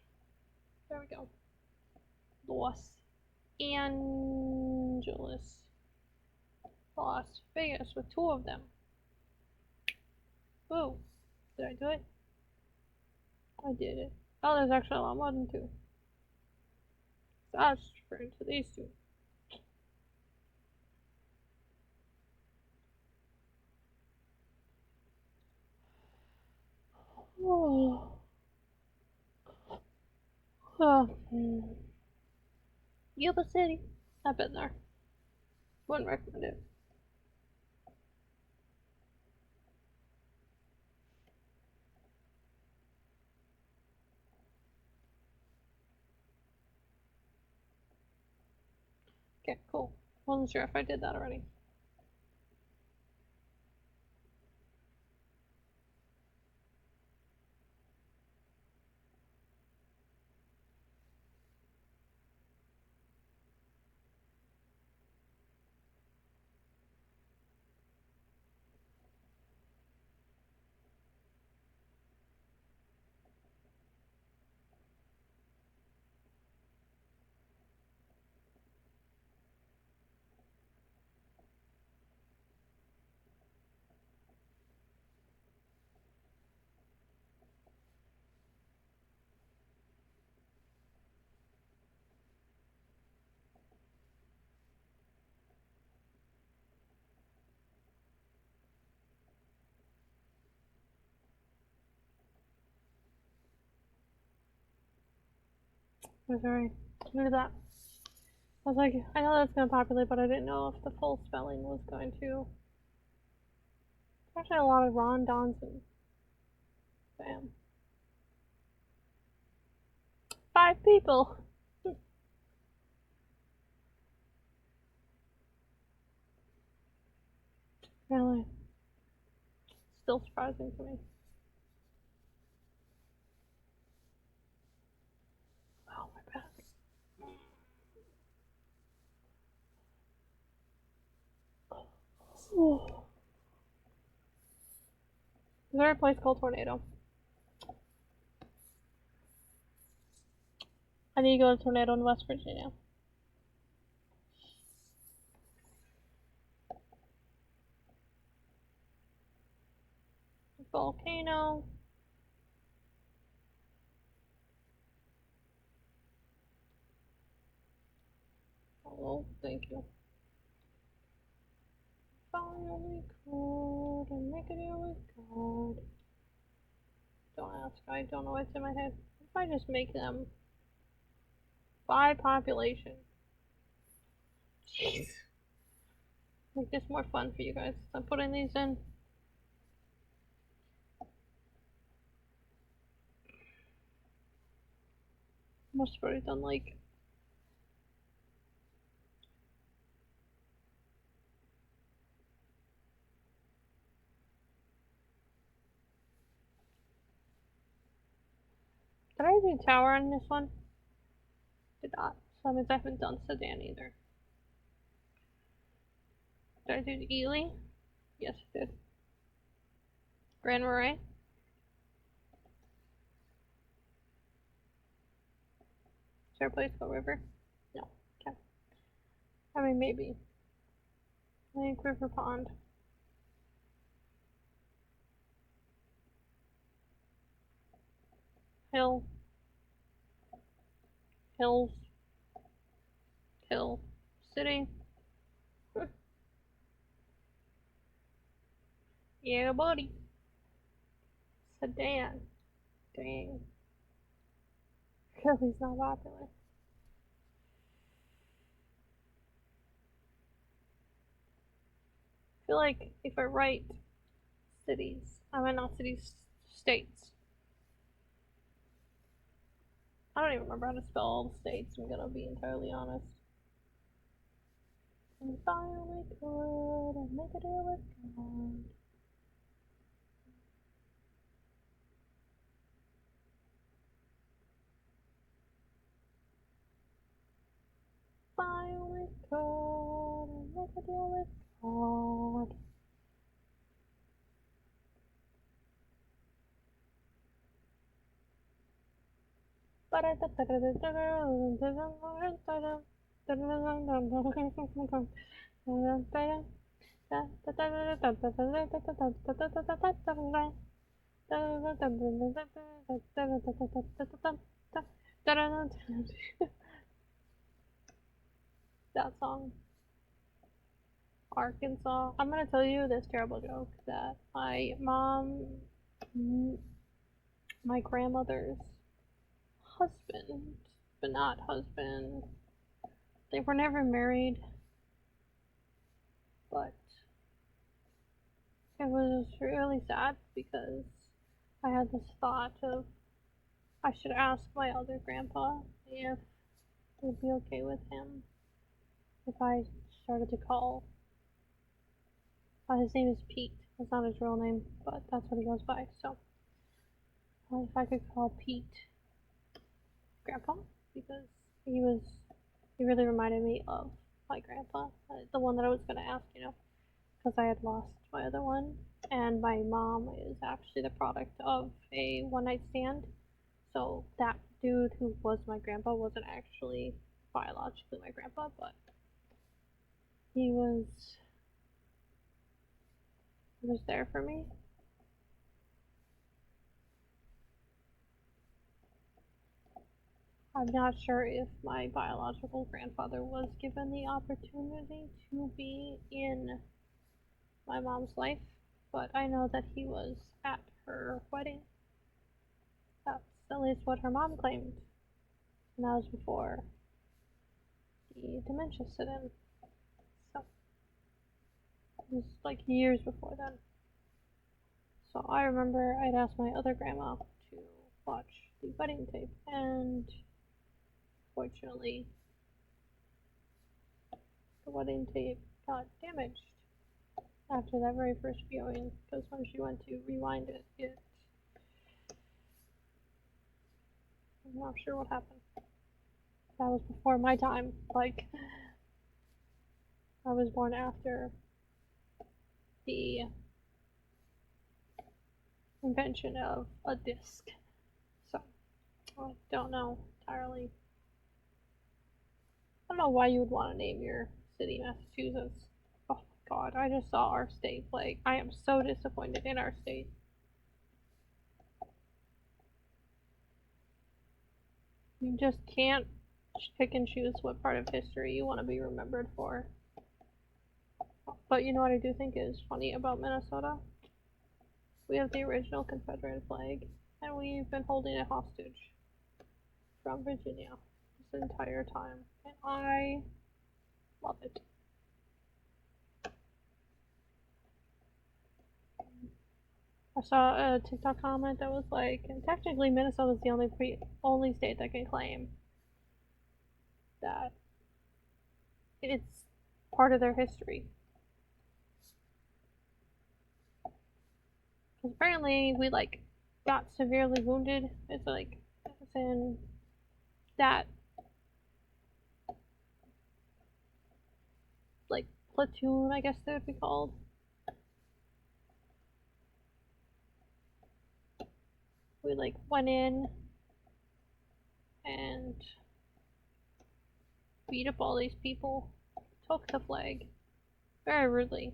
There we go. Los Angeles. Las Vegas with 2 of them. Whoa. Did I do it? I did it. Oh, there's actually a lot more than 2. So I was just referring to these 2. Oh. Oh. Yuba City. I've been there. Wouldn't recommend it. Okay, cool. Wasn't sure if I did that already. I'm sorry. Look at that. I was like, I know that's gonna populate, but I didn't know if the full spelling was going to. There's actually a lot of rondons and bam. 5 people. Really. Still surprising to me. Oh my back. Oh. Is there a place called Tornado? I need to go to Tornado in West Virginia. Volcano. Oh, thank you. Finally cold and make it with God. Don't ask, I don't know what's in my head. If I just make them by population. Jeez. Make this more fun for you guys. I'm putting these in. Must have already done like did I do tower on this one? Did not. So that means I haven't done sedan either. Did I do Ely? Yes, I did. Grand Marais? Is there a place called River? No. Okay. I mean, maybe. I think River Pond. Hill. Hills. Hill. City. Yeah, buddy. Sedan. Dang. Because he's not popular. I feel like if I write cities, I mean not cities, states. I don't even remember how to spell all the states, I'm gonna be entirely honest. If I only could, I'd make a deal with God. If I only could, I'd make a deal with God. That song. Arkansas. I'm gonna tell you this terrible joke that my mom, my grandmother's husband, but not husband, they were never married, but it was really sad because I had this thought of I should ask my other grandpa if it would be okay with him if I started to call. His name is Pete. That's not his real name, but that's what he goes by. So, if I could call Pete Grandpa, because he really reminded me of my grandpa, the one that I was gonna ask, because I had lost my other one, and my mom is actually the product of a one night stand. So that dude who was my grandpa wasn't actually biologically my grandpa, but he was there for me. I'm not sure if my biological grandfather was given the opportunity to be in my mom's life, but I know that he was at her wedding. That's at least what her mom claimed. And that was before the dementia set in. So it was like years before then. So I remember I'd asked my other grandma to watch the wedding tape, and fortunately, the wedding tape got damaged after that very first viewing, because when she went to rewind it, I'm not sure what happened. That was before my time. Like, I was born after the invention of a disc. So, I don't know entirely. I don't know why you would want to name your city Massachusetts. Oh my god, I just saw our state flag. I am so disappointed in our state. You just can't pick and choose what part of history you want to be remembered for. But you know what I do think is funny about Minnesota? We have the original Confederate flag, and we've been holding it hostage from Virginia this entire time, and I love it. I saw a TikTok comment that was like, and technically Minnesota's the only state that can claim that it's part of their history. Because apparently we like got severely wounded. It's like, it's in that like platoon, I guess they would be called. We like went in and beat up all these people, took the flag very rudely.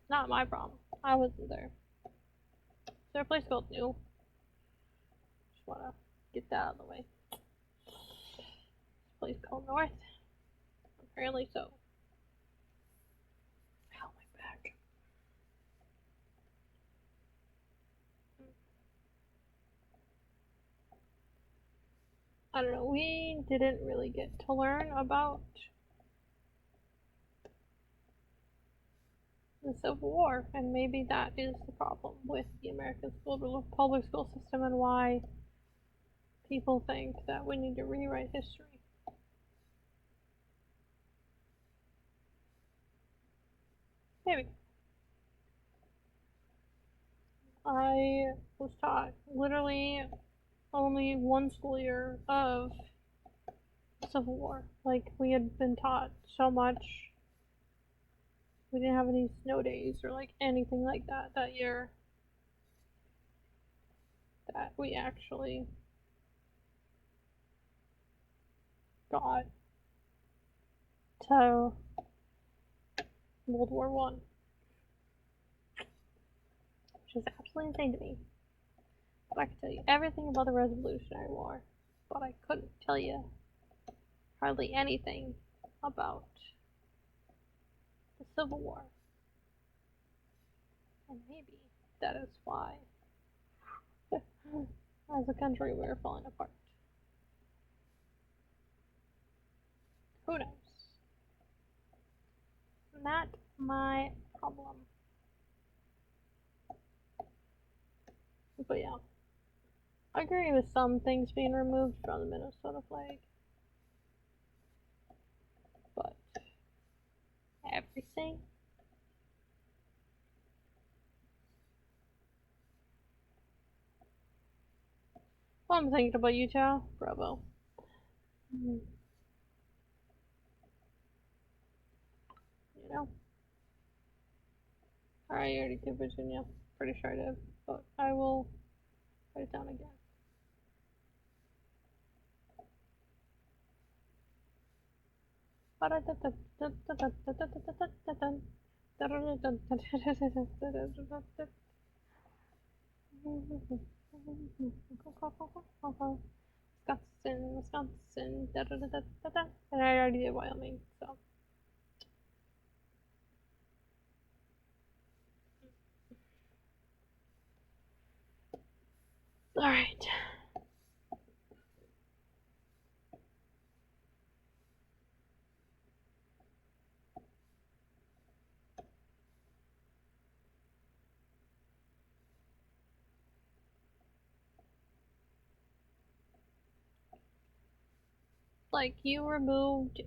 Not my problem. I wasn't there. Is there a place called New? Just wanna get that out of the way. This place called North? Apparently so. Ow, my back. I don't know, we didn't really get to learn about the Civil War, and maybe that is the problem with the American public school system and why people think that we need to rewrite history. Maybe. I was taught literally only one school year of Civil War. Like, we had been taught so much. We didn't have any snow days or like anything like that that year that we actually got to World War One, which is absolutely insane to me. But I could tell you everything about the Revolutionary War, but I couldn't tell you hardly anything about the Civil War. And maybe that is why, as a country, we're falling apart. Who knows? Not my problem. But yeah, I agree with some things being removed from the Minnesota flag. But everything? Well, I'm thinking about Utah. Bravo. You know? Alright, I already did Virginia. Pretty sure I did. But I will write it down again. Wisconsin, Wisconsin, and I already did Wyoming, so. Alright. Like, you removed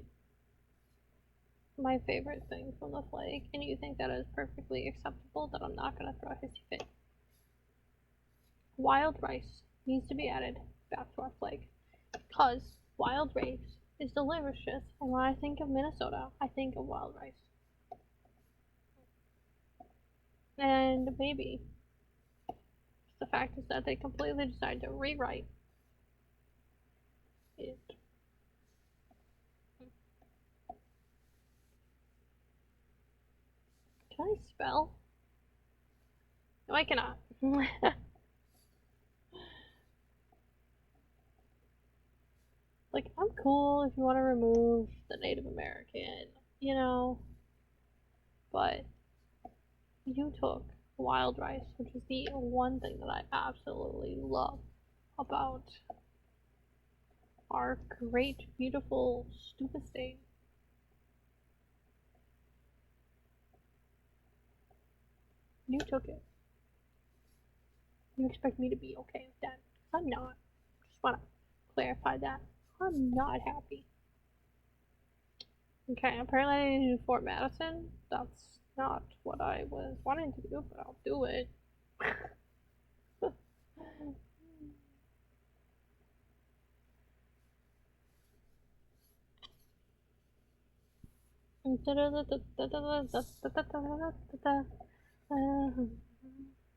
my favorite thing from the flag, and you think that is perfectly acceptable, that I'm not gonna throw a hissy fit. Wild rice needs to be added back to our flag, because wild rice is delicious, and when I think of Minnesota, I think of wild rice. And maybe the fact is that they completely decided to rewrite it. Can I spell? No, I cannot. Like, I'm cool if you want to remove the Native American, you know, but you took wild rice, which is the one thing that I absolutely love about our great, beautiful, stupid state. You took it. You expect me to be okay with that? I'm not. Just want to clarify that. I'm not happy. Okay, apparently I need to do Fort Madison. That's not what I was wanting to do, but I'll do it.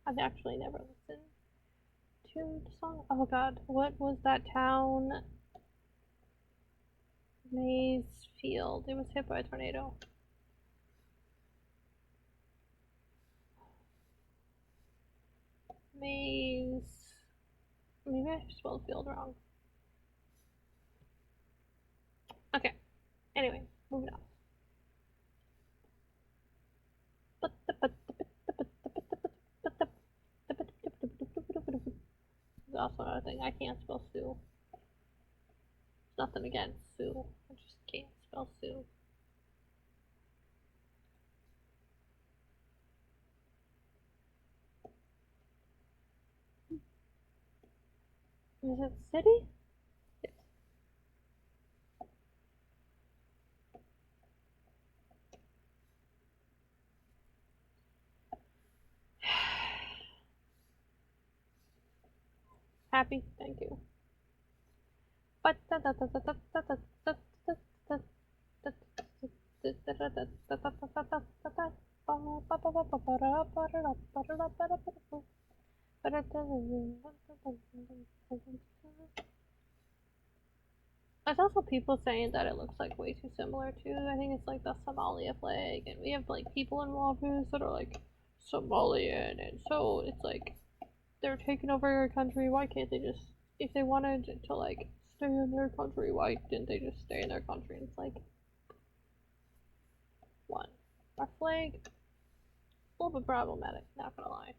I've actually never listened to the song. Oh god, what was that town? Maysfield. It was hit by a tornado. Maybe I spelled field wrong. Okay. Anyway, moving on. There's also another thing. I can't spell Sue. There's nothing against Sue. I just can't spell Sue. Is it city? Yes. Happy, thank you. But there's also people saying that it looks like way too similar to. I think it's like the Somalia flag, and we have like people in Waboos that are like Somalian, and so it's like they're taking over your country. Why can't they just, if they wanted to like stay in their country, why didn't they just stay in their country? And it's like, one, our flag, a little bit problematic, not gonna lie.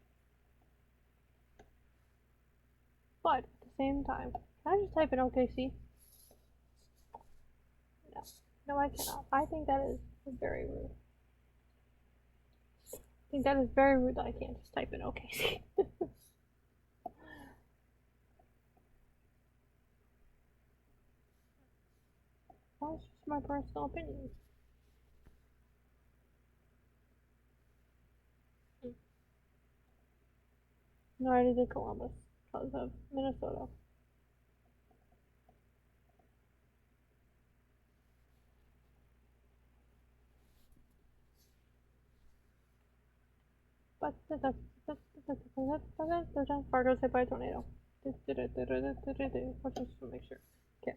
But at the same time, can I just type in OKC? No. No, I cannot. I think that is very rude. I think that is very rude that I can't just type in OKC. That's just my personal opinion. No, I did Columbus because of Minnesota. But Fargo's hit by a tornado. Let's just make sure. Okay.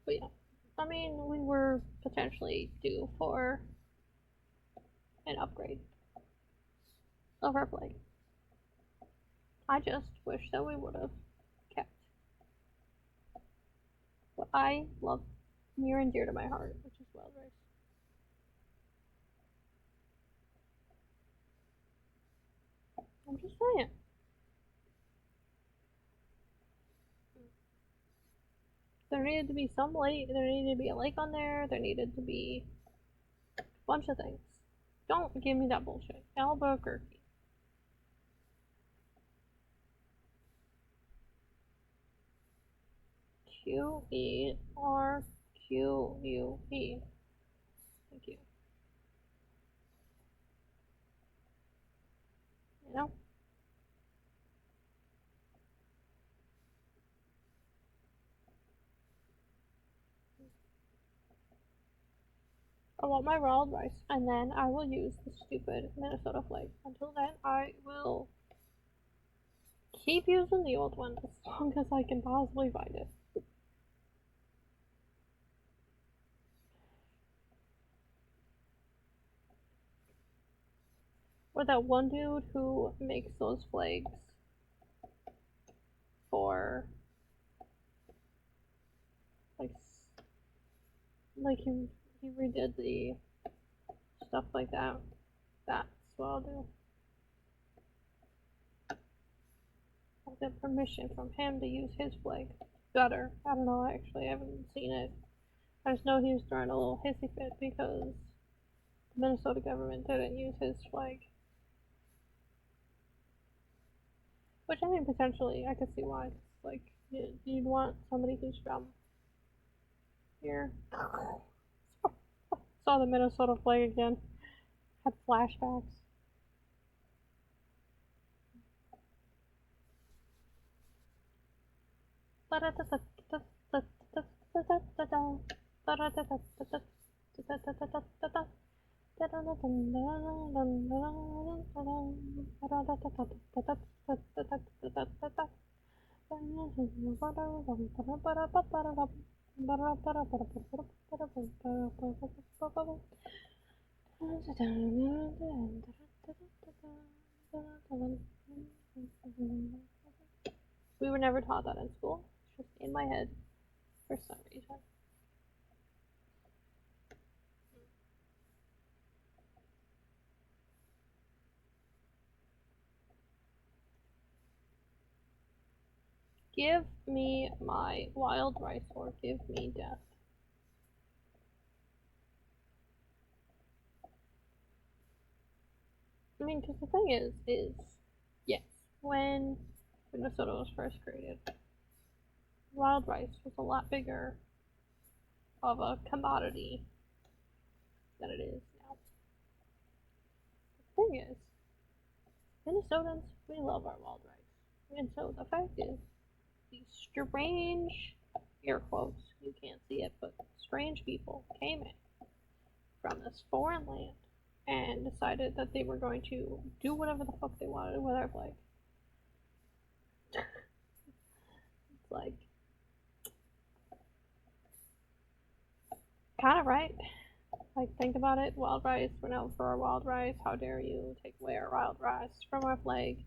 But yeah, I mean, we were potentially due for an upgrade of our flag. I just wish that we would have kept what I love near and dear to my heart, which is wild rice. I'm just saying. There needed to be some lake. There needed to be a lake on there. There needed to be a bunch of things. Don't give me that bullshit. Albuquerque. QERQUE. Thank you. You know? I want my wild rice, and then I will use the stupid Minnesota flag. Until then, I will keep using the old one as long as I can possibly find it. Or that one dude who makes those flags for like he redid the stuff like that. That's what I'll do. I'll get permission from him to use his flag. Better. I don't know, actually, I haven't seen it. I just know he was throwing a little hissy fit because the Minnesota government didn't use his flag. Which I mean, potentially, I could see why. Like, you'd want somebody who's from here. Saw the Minnesota flag again. Had flashbacks. We were never taught that in school. It's just in my head for some reason. Give me my wild rice or give me death. I mean, because the thing is, yes, when Minnesota was first created, wild rice was a lot bigger of a commodity than it is now. The thing is, Minnesotans, we love our wild rice. And so the fact is, these strange, air quotes, you can't see it, but strange people came in from this foreign land and decided that they were going to do whatever the fuck they wanted with our flag. It's like, kind of right. Like, think about it. Wild rice, we're known for our wild rice. How dare you take away our wild rice from our flag?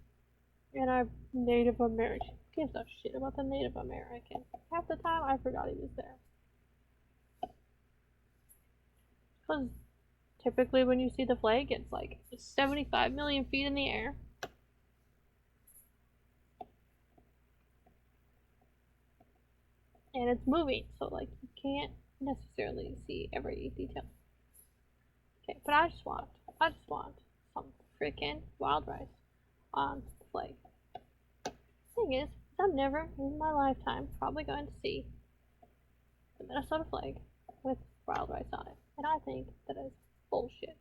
And our Native American. Who gives a shit about the Native American? Half the time, I forgot he was there. Because typically, when you see the flag, it's like 75 million feet in the air. And it's moving, so, like, you can't necessarily see every detail. Okay, but I just want some freaking wild rice on the flag. Thing is, I'm never in my lifetime probably going to see the Minnesota flag with wild rice on it. And I think that is bullshit.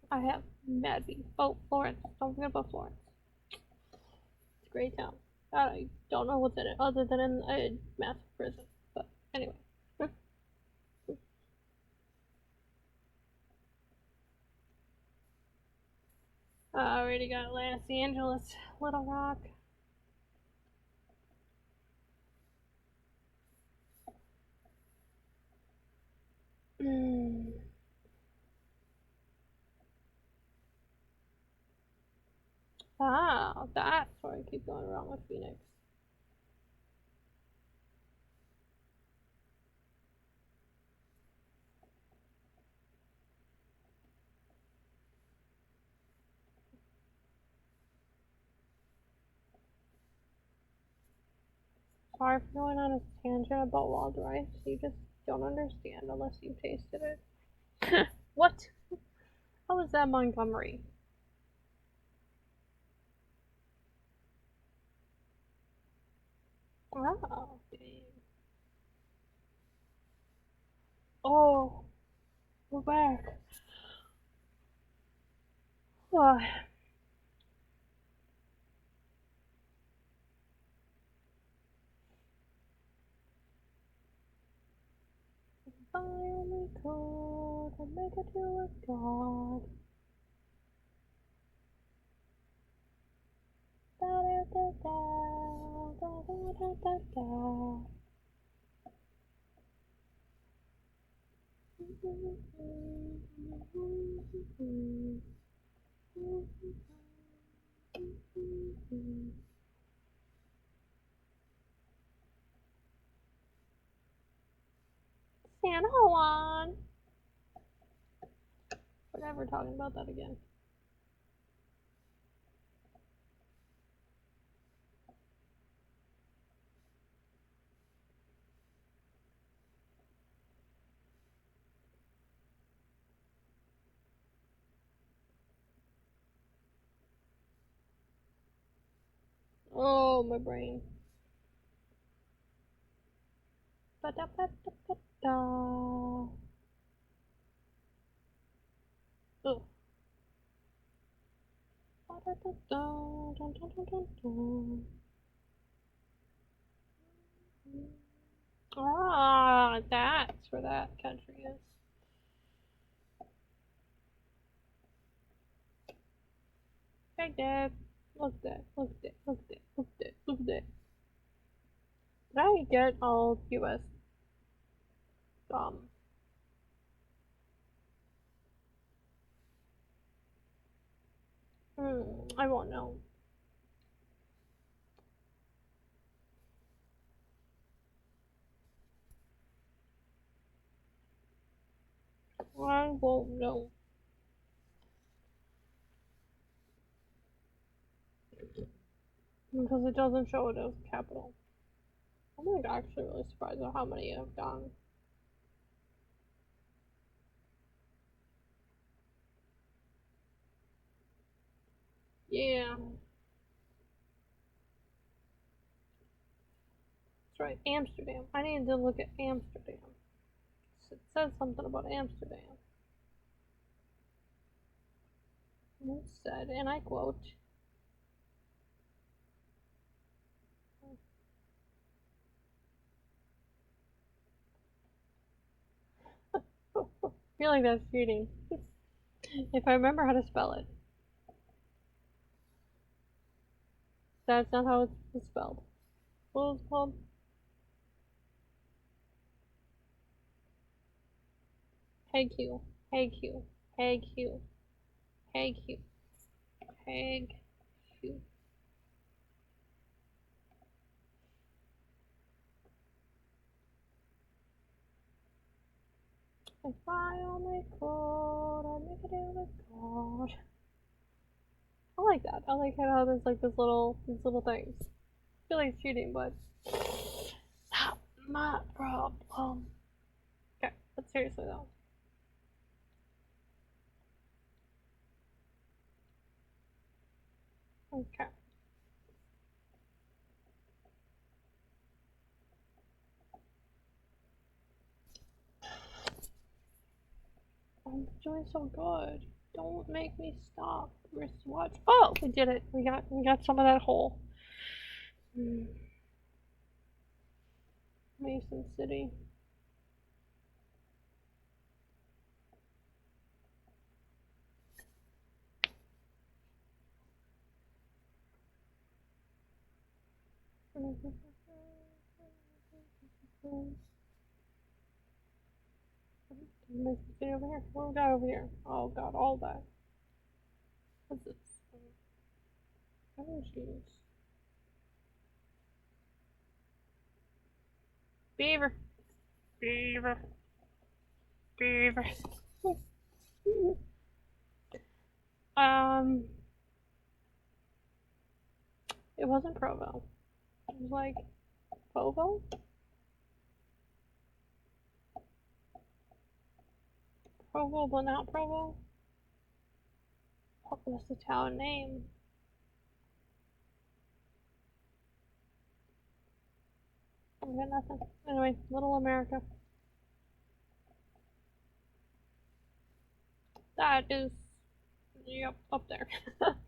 I have mad beef. Oh, Florence. Don't forget about Florence. It's a great town. I don't know what's in it other than in a massive prison. But anyway. I already got Los Angeles, Little Rock. Ah, that's where I keep going wrong with Phoenix. Sorry for going on a tangent about wild rice. You just don't understand unless you've tasted it. What? How was that Montgomery? Oh, dang. Oh, we're back. Oh, if I only could, I'd make it to a god. Da da da da da da da da da. San Juan. We're never talking about that again. Oh, my brain. Ba da ba da ba da. Oh. Ba da da da da da da da da. Ah, that's where that country is. Hey, Dad. Look at that. Look at that. Look at that. Look at that. Look at that. Did I get all US? Um. I won't know. I won't know. Because it doesn't show it as capital. I'm like actually really surprised at how many I've done. Yeah. That's right, Amsterdam. I need to look at Amsterdam. It says something about Amsterdam. It said, and I quote, I feel like that's cheating. If I remember how to spell it. That's not how it's spelled. What was it called? Hag Q. Hag Q. Hag Q. Hag Q. Hag Q. If I only could, I'd make it in with God. I like that. I like how there's like these little things. I feel like it's cheating, but not my problem. Okay, but seriously though. Okay. I'm doing so good. Don't make me stop. Wristwatch. Oh, we did it. We got some of that hole. Mason City. Mason City over here. What do we got over here? Oh god, all that. What's this? Oh jeez. Beaver. Beaver. Beaver. It wasn't Provo. It was like Provo? Provo, but not Provo? What was the town name? I got nothing. Anyway, Little America. That is, yep, up there.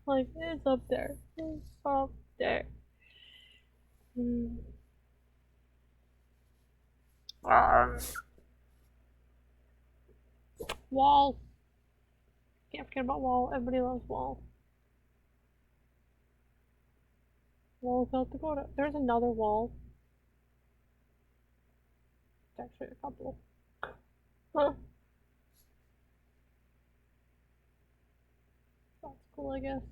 Like, it's up there. It's up there. Wall. Can't forget about Wall. Everybody loves Wall. Wall, South Dakota. There's another Wall. It's actually a couple. Huh. That's cool, I guess.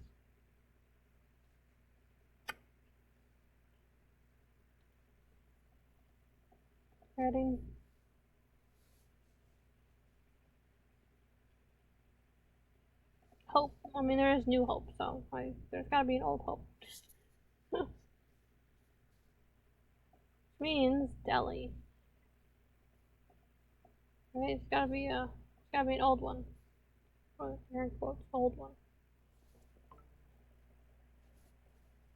Ready? Hope. I mean, there is New Hope, so there's gotta be an Old Hope. Means Delhi. Right? It's gotta be an old one. Or air quotes, old one.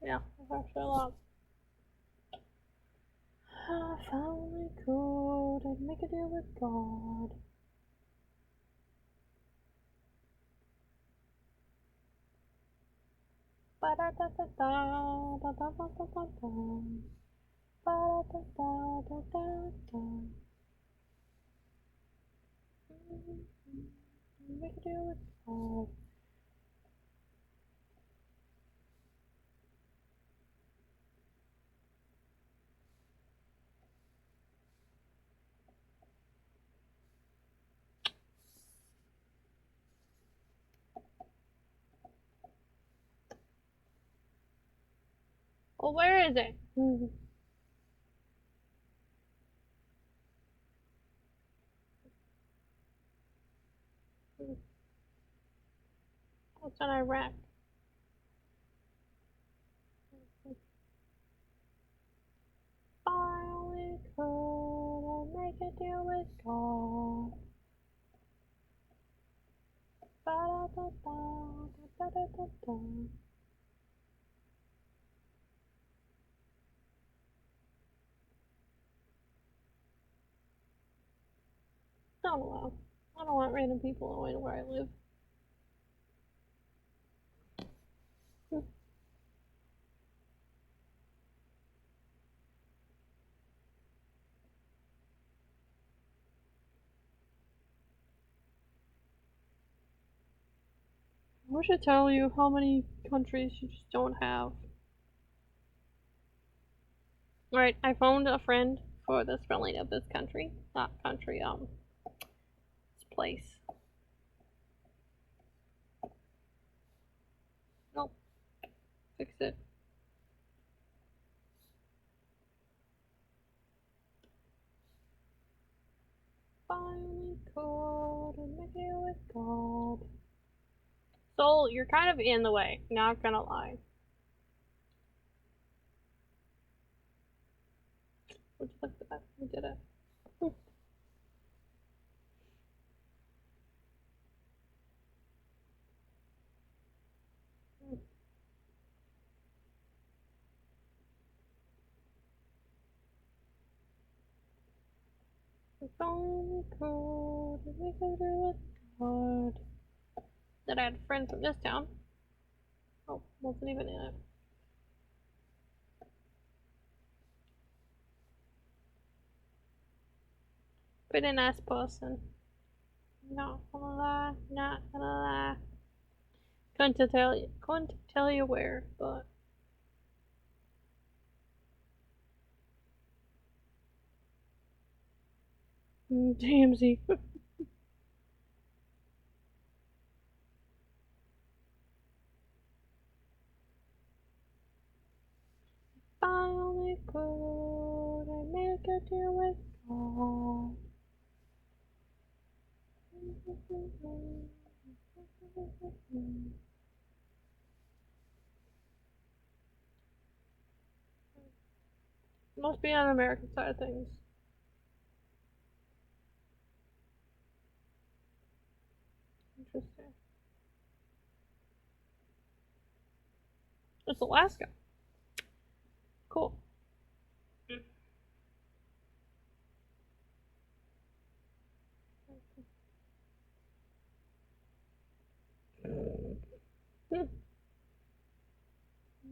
Yeah, that's actually a lot. If I only could, I'd make a deal with God. Ba da da da da da da da da da da. Ba da da da da da. Make a deal with God. Well, where is it? What's in Iraq? File. with God. Ba-da-da-da-da-da-da-da. Not allowed. I don't want random people knowing where I live. I wish I tell you how many countries you just don't have. Right, I phoned a friend for the spelling of this country. Not country, this place. Nope. Fix it. Finally code and make it with God. Soul, you're kind of in the way, not gonna lie. Would you look at that? We did it. Finally code and make it with God. That I had a friend from this town. Oh, wasn't even in it. Pretty nice person. Not gonna lie, not gonna lie. Couldn't tell you where, but DMZ. Finally could I make a deal with God. Must be on the American side of things. Interesting. It's Alaska. Cool.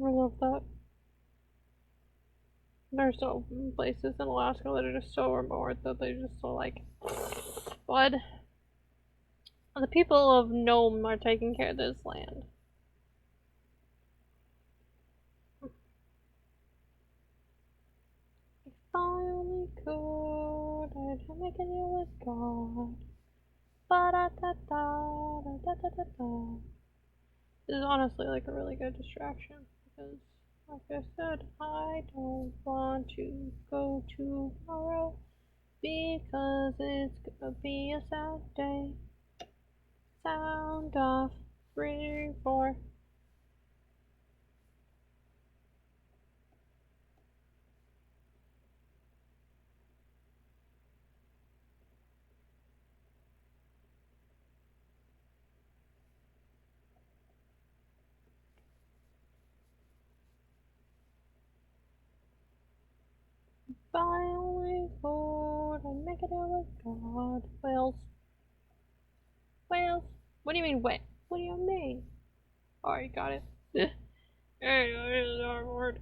I love that. There's so places in Alaska that are just so remote that they just so like, what? The people of Nome are taking care of this land. If I only could, I'd make a deal with God. Ba-da-da-da-da-da-da-da-da. This is honestly like a really good distraction because, like I said, I don't want to go tomorrow because it's gonna be a sad day. Sound off, 3, 4. If I only could, I'd make a deal with God. Whales. Whales. What do you mean wet? What do you mean? Oh, you got it. Hey, that is our word.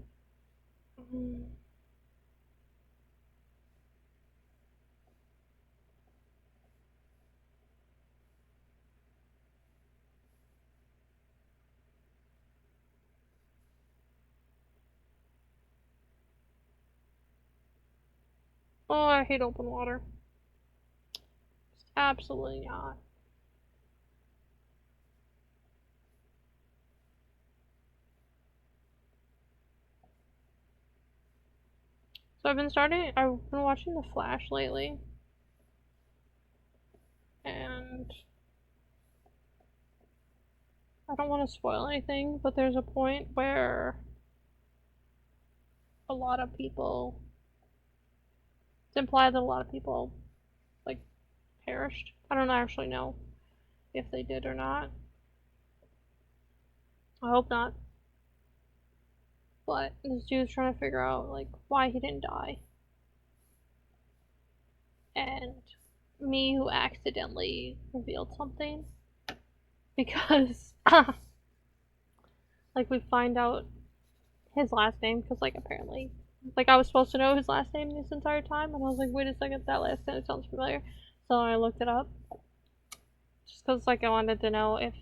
Oh, I hate open water. Absolutely not. So I've been watching The Flash lately, and I don't want to spoil anything, but there's a point where a lot of people, it's implied that a lot of people, perished. I don't actually know if they did or not. I hope not. But this dude's trying to figure out like why he didn't die. And me who accidentally revealed something because like we find out his last name because like apparently like I was supposed to know his last name this entire time and I was like, wait a second, that last name sounds familiar. So I looked it up just because like I wanted to know if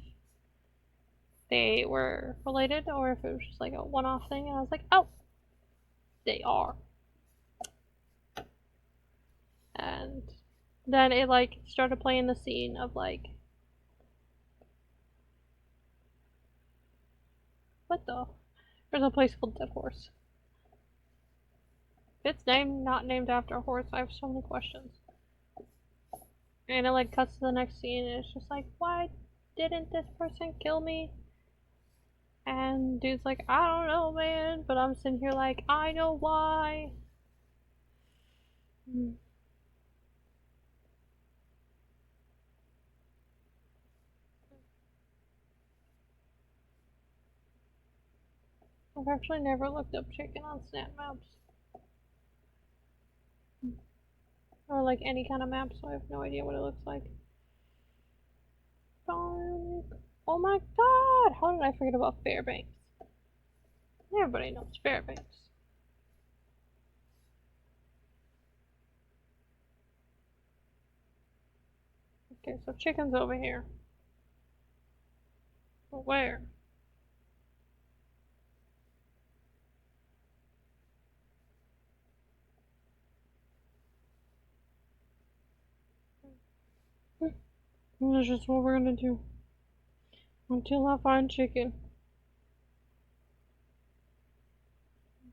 they were related or if it was just like a one-off thing, and I was like, oh, they are. And then it like started playing the scene of like, what the, there's a place called Dead Horse. If it's named not named after a horse, I have so many questions. And it like cuts to the next scene and it's just like, why didn't this person kill me? And dude's like, I don't know, man, but I'm sitting here like, I know why. I've actually never looked up chicken on Snap Maps. Or like any kind of map, so I have no idea what it looks like. Oh my god! How did I forget about Fairbanks? Everybody knows Fairbanks. Okay, so chicken's over here. But where? That's just what we're gonna do. Until I find chicken.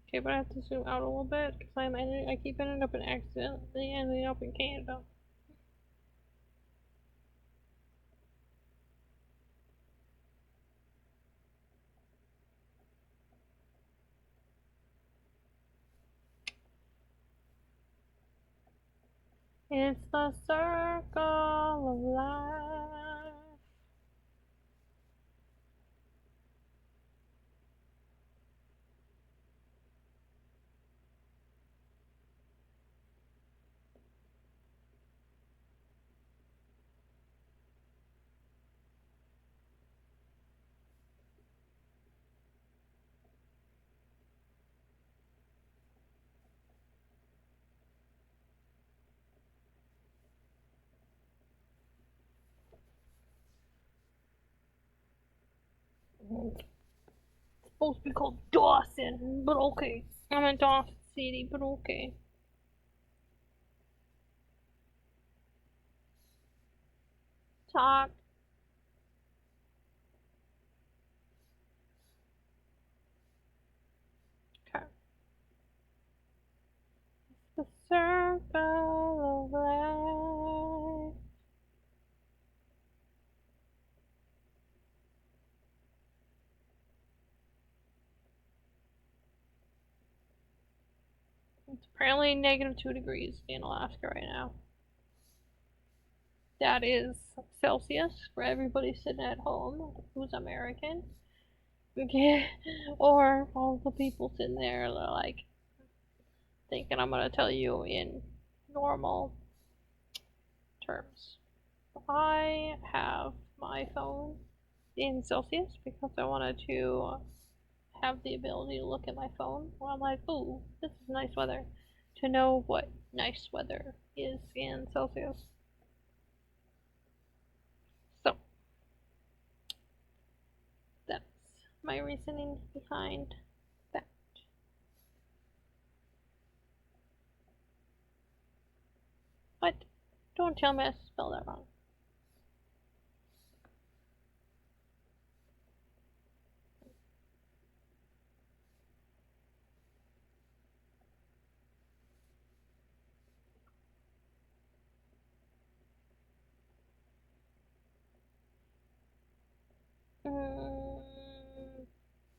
Okay, but I have to zoom out a little bit because I keep ending up in accidentally ending up in Canada. It's the circle of life. It's supposed to be called Dawson, but okay. I'm in Dawson City, but okay. Talk. Okay. The circle of life. It's apparently -2 degrees in Alaska right now. That is Celsius for everybody sitting at home who's American. Okay. Or all the people sitting there that are like thinking I'm gonna tell you in normal terms. I have my phone in Celsius because I wanted to have the ability to look at my phone when I'm like, ooh, this is nice weather, to know what nice weather is in Celsius. So, that's my reasoning behind that. But don't tell me I spelled that wrong.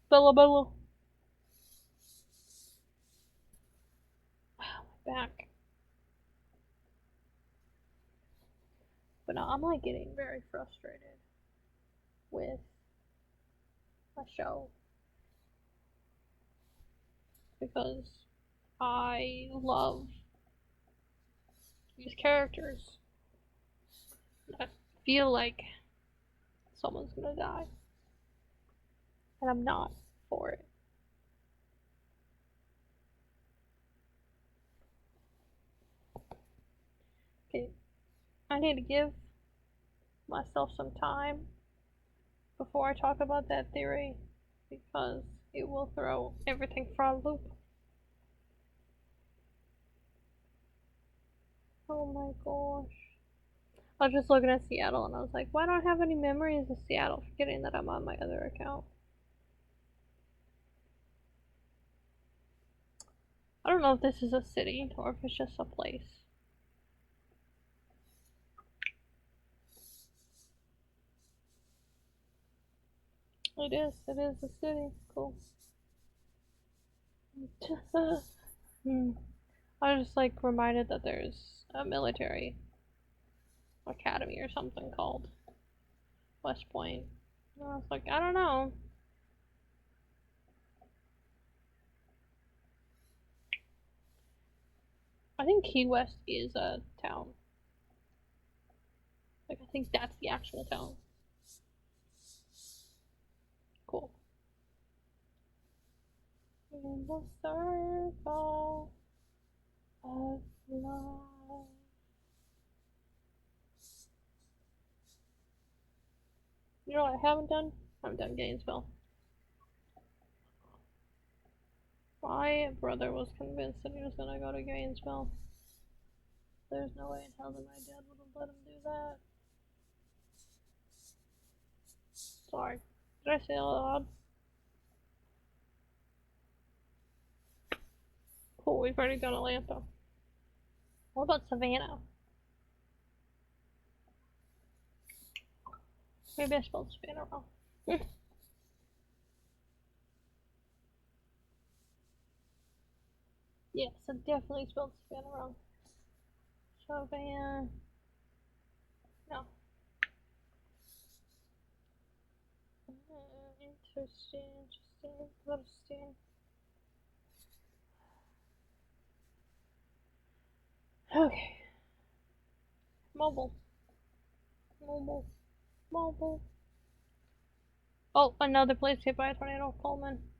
Bella Bella. Wow, my back. But no, I'm like getting very frustrated with my show because I love these characters. I feel like someone's gonna die, and I'm not for it. Okay, I need to give myself some time before I talk about that theory because it will throw everything for a loop. Oh my gosh. I was just looking at Seattle and I was like, why don't I have any memories of Seattle? Forgetting that I'm on my other account. I don't know if this is a city or if it's just a place. It is a city. Cool. I was just like reminded that there's a military academy or something called West Point. And I was like, I don't know. I think Key West is a town. Like, I think that's the actual town. Cool. In the circle of life. You know what I haven't done? I haven't done Gainesville. My brother was convinced that he was gonna go to Gainesville. There's no way in hell that my dad would have let him do that. Sorry. Did I say it loud? Cool, we've already done Atlanta. What about Savannah? Maybe I spelled Savannah wrong. Yes, I definitely spelled Savannah wrong. Savannah. No. Interesting. Okay. Mobile. Oh, another place hit by a tornado. Coleman.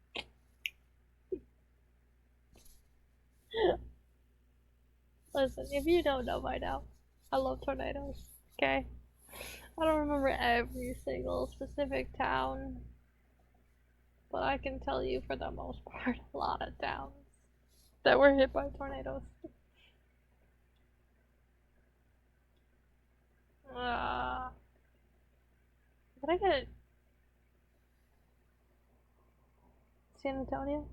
Listen, if you don't know by now, I love tornadoes. Okay? I don't remember every single specific town, but I can tell you for the most part a lot of towns that were hit by tornadoes. Did I get it? San Antonio?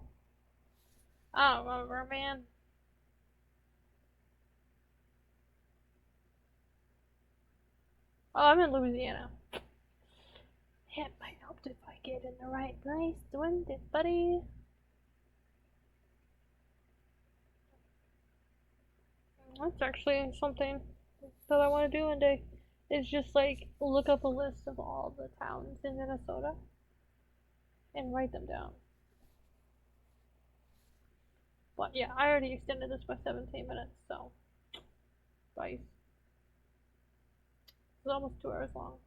I don't remember, man. Oh, I'm in Louisiana. It might help if I get in the right place, doing it, buddy. That's actually something that I want to do one day. Is just like look up a list of all the towns in Minnesota and write them down. But yeah, I already extended this by 17 minutes, so bye. It's almost 2 hours long.